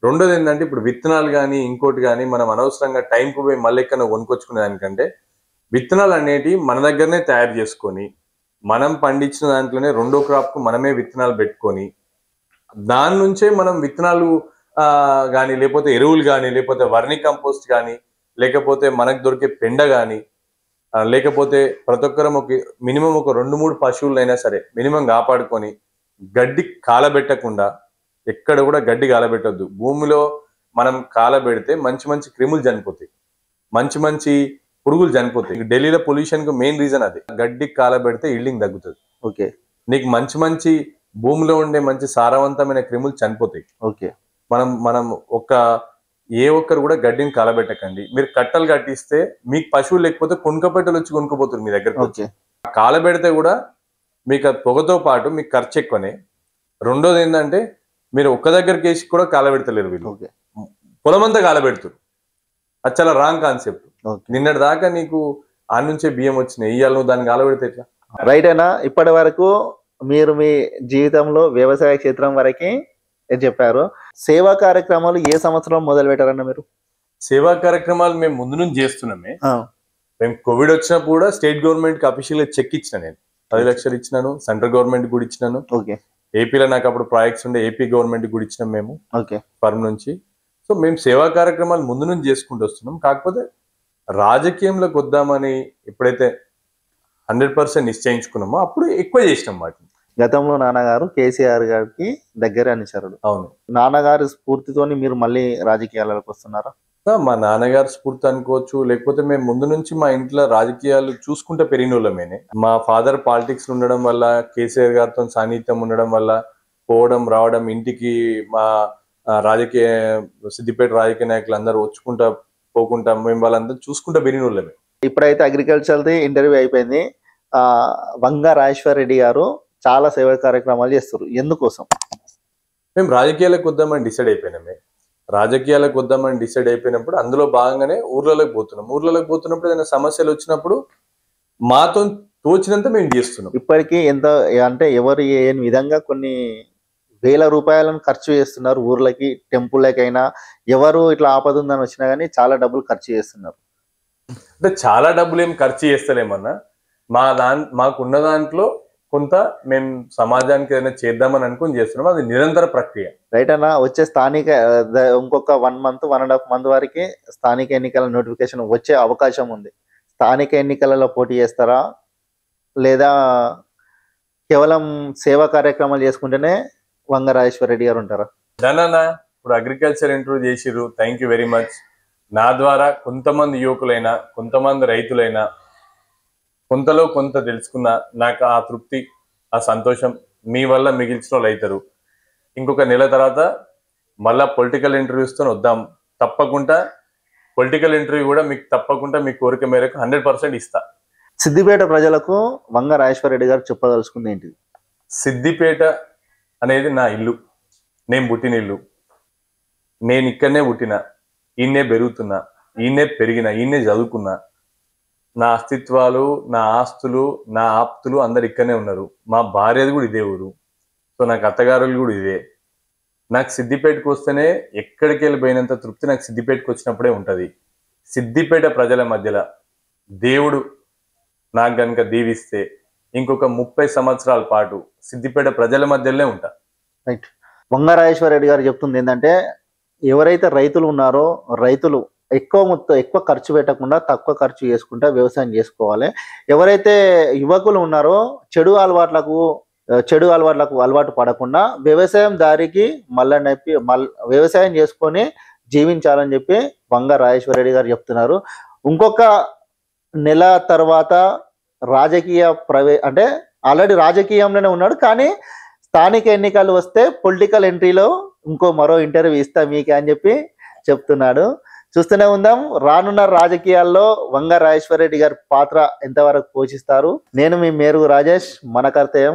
S2: రెండోది ఏంటంటే ఇప్పుడు విత్తనాలు కానీ ఇంకోటి కానీ మనం అనవసరంగా టైంకు పోయి మళ్ళీ ఎక్కడ కొనుక్కొచ్చుకునే దానికంటే విత్తనాలు అనేటివి మన దగ్గరనే తయారు చేసుకొని మనం పండించిన దాంట్లోనే రెండో క్రాప్కు మనమే విత్తనాలు పెట్టుకొని దాని నుంచే మనం విత్తనాలు కానీ లేకపోతే ఎరువులు కానీ లేకపోతే వర్మి కంపోస్ట్ కానీ లేకపోతే మనకు దొరికే పెండ కానీ లేకపోతే ప్రతి ఒక్కరం మినిమం ఒక 2-3 పశువులైనా సరే మినిమం కాపాడుకొని గడ్డి కాలబెట్టకుండా, ఎక్కడ కూడా గడ్డి కాలబెట్టద్దు. భూమిలో మనం కాలబెడితే మంచి మంచి క్రిములు చనిపోతాయి, మంచి మంచి పురుగులు చనిపోతాయి. ఢిల్లీలో పొల్యూషన్ కు మెయిన్ రీజన్ అది. గడ్డి కాలబెడితే ఈల్డింగ్ తగ్గుతుంది. నీకు మంచి మంచి భూమిలో ఉండే మంచి సారవంతమైన క్రిములు చనిపోతాయి. మనం ఏ ఒక్కరు కూడా గడ్డిని కాలబెట్టకండి. మీరు కట్టలు కట్టిస్తే మీకు పశువులు లేకపోతే కొనుకపెట్టలు వచ్చి కొనుక్కోపోతారు మీ దగ్గర. కాలబెడితే కూడా మీకు పొగతో పాటు మీకు ఖర్చు ఎక్కువనే. రెండోది ఏంటంటే మీరు ఒక్క దగ్గరికి వేసి కూడా కాలబెడతలేరు, వీళ్ళు పొలమంతా కాలబెడుతురు. అది చాలా రాంగ్ కాన్సెప్ట్. నిన్నటి దాకా నీకు ఆ నుంచే బియ్యం వచ్చినాయి, ఇవాళ నువ్వు దాన్ని కాలబెడితే ఎట్లా?
S1: రైట్ అయినా ఇప్పటి వరకు మీరు మీ జీవితంలో వ్యవసాయ క్షేత్రం వరకే చెప్పారు. సేవా కార్యక్రమాలు ఏ సంవత్సరం మొదలు పెట్టారన్న మీరు?
S2: సేవా కార్యక్రమాలు మేము ముందు నుంచి చేస్తున్నామే. మేము కోవిడ్ వచ్చినప్పుడు కూడా స్టేట్ గవర్నమెంట్ కి అఫీషియల్ చెక్ ఇచ్చిన, నేను 10 లక్షలు ఇచ్చినాను, సెంట్రల్ గవర్నమెంట్ కూడా ఇచ్చినాను. ఏపీలో నాకు అప్పుడు ప్రాజెక్ట్స్ ఉండే, ఏపీ గవర్నమెంట్ కూడా ఇచ్చినాం మేము ఫర్మ్ నుంచి. సో మేము సేవా కార్యక్రమాలు ముందు నుంచి చేసుకుంటూ వస్తున్నాం. కాకపోతే రాజకీయంలోకి వద్దామని ఎప్పుడైతే 100% నిశ్చయించుకున్నామో అప్పుడు ఎక్కువ చేసినాం వాటిని.
S1: గతంలో నాన్నగారు కేసీఆర్ గారికి దగ్గర అనుచరుడు.
S2: అవును.
S1: నాన్నగారి స్ఫూర్తితోని మీరు మళ్ళీ రాజకీయాలకు వస్తున్నారా?
S2: మా నాన్నగారు స్ఫూర్తి అనుకోవచ్చు, లేకపోతే మేము ముందు నుంచి మా ఇంట్లో రాజకీయాలు చూసుకుంటే పెరిగిన వాళ్ళమేనే. మా ఫాదర్ పాలిటిక్స్ ఉండడం వల్ల, కేసీఆర్ గారితో సాన్నిహిత్యం ఉండడం వల్ల పోవడం రావడం, ఇంటికి మా రాజకీయ సిద్దిపేట రాజకీయ నాయకులు అందరూ వచ్చుకుంటా పోకుంటా మేము వాళ్ళందరూ చూసుకుంటా పెరిగిన వాళ్ళమే.
S1: ఇప్పుడైతే అగ్రికల్చర్ది ఇంటర్వ్యూ అయిపోయింది. వంగ రాజేశ్వర్ రెడ్డి గారు చాలా సేవా కార్యక్రమాలు చేస్తారు. ఎందుకోసం?
S2: మేము రాజకీయాలకు వద్దామని డిసైడ్ అయిపోయినామే. రాజకీయాలకు వద్దామని డిసైడ్ అయిపోయినప్పుడు అందులో భాగంగానే ఊర్లలోకి పోతున్నప్పుడు ఏదైనా సమస్యలు వచ్చినప్పుడు మాతో తోచినంత మేము చేస్తున్నాం.
S1: ఇప్పటికీ ఎంత అంటే ఎవరు ఏ విధంగా కొన్ని వేల రూపాయలను ఖర్చు చేస్తున్నారు ఊర్లకి, టెంపుల్లకైనా. ఎవరు ఇట్లా ఆపద ఉందని వచ్చినా కానీ చాలా డబ్బులు ఖర్చు చేస్తున్నారు.
S2: అంటే చాలా డబ్బులు ఏం ఖర్చు చేస్తలేమన్నా, మాకున్న దాంట్లో కొంత మేము సమాజానికి ఏదైనా చేద్దామని అనుకుని చేస్తున్నాం. అది నిరంతర ప్రక్రియ.
S1: రైట్ అన్న, వచ్చే స్థానిక ఇంకొక 1 month 1.5 month వరకు స్థానిక ఎన్నికల నోటిఫికేషన్ వచ్చే అవకాశం ఉంది. స్థానిక ఎన్నికలలో పోటీ చేస్తారా, లేదా కేవలం సేవా కార్యక్రమాలు చేసుకుంటేనే వంగ రాజేశ్వర రెడ్డి గారు ఉంటారా?
S2: దానన్నా ఇప్పుడు అగ్రికల్చర్ ఇంటర్వ్యూ చేసిర్రు, థ్యాంక్ యూ వెరీ మచ్. నా ద్వారా కొంతమంది యువకులైనా, కొంతమంది రైతులైనా కొంతలో కొంత తెలుసుకున్న నాకు ఆ తృప్తి, ఆ సంతోషం మీ వల్ల మిగిల్చిన వాళ్ళు అవుతారు. ఇంకొక నెల తర్వాత మళ్ళా పొలిటికల్ ఇంటర్వ్యూస్తో వద్దాం. తప్పకుండా పొలిటికల్ ఇంటర్వ్యూ కూడా మీకు తప్పకుండా మీ కోరిక మేరకు 100% ఇస్తా.
S1: సిద్దిపేట ప్రజలకు వంగ రాజేశ్వర రెడ్డి గారు చెప్పదలుచుకుంది ఏంటి?
S2: సిద్దిపేట అనేది నా ఇల్లు, నేను పుట్టిన ఇల్లు. నేను ఇక్కడనే పుట్టిన, ఈయన్నే పెరుగుతున్నా, ఈయన్నే పెరిగిన, ఈయన్నే చదువుకున్నా. నా అస్తిత్వాలు, నా ఆస్తులు, నా ఆప్తులు అందరు ఇక్కడనే ఉన్నారు. మా భార్యది కూడా ఇదే ఊరు. సో నాకు అత్తగారులు కూడా ఇదే. నాకు సిద్దిపేటకు వస్తేనే ఎక్కడికి వెళ్ళిపోయినంత తృప్తి నాకు సిద్దిపేటకు వచ్చినప్పుడే ఉంటుంది. సిద్దిపేట ప్రజల మధ్యలో దేవుడు నాకు కనుక దీవిస్తే ఇంకొక 30 సంవత్సరాల పాటు సిద్దిపేట ప్రజల మధ్యలోనే ఉంటా.
S1: రైట్. వంగ రాజేశ్వర రెడ్డి గారు చెప్తుంది ఏంటంటే, ఎవరైతే రైతులు ఉన్నారో రైతులు ఎక్కువ ఖర్చు పెట్టకుండా తక్కువ ఖర్చు చేసుకుంటా వ్యవసాయం చేసుకోవాలి. ఎవరైతే యువకులు ఉన్నారో చెడు అలవాట్లకు అలవాటు పడకుండా వ్యవసాయం దారికి వ్యవసాయం చేసుకొని జీవించాలని చెప్పి వంగ రాజేశ్వర రెడ్డి గారు చెప్తున్నారు. ఇంకొక నెల తర్వాత రాజకీయ అంటే ఆల్రెడీ రాజకీయంలోనే ఉన్నాడు, కానీ స్థానిక ఎన్నికలు వస్తే పొలిటికల్ ఎంట్రీలో మరో ఇంటర్వ్యూ ఇస్తా మీకే అని చెప్పి చెప్తున్నాడు. చూస్తూనే ఉందాం రానున్న రాజకీయాల్లో వంగ రాజేశ్వర రెడ్డి గారి పాత్ర ఎంతవరకు పోషిస్తారు. నేను మీ మేరుగు రాజేష్, మన కర్తవ్యం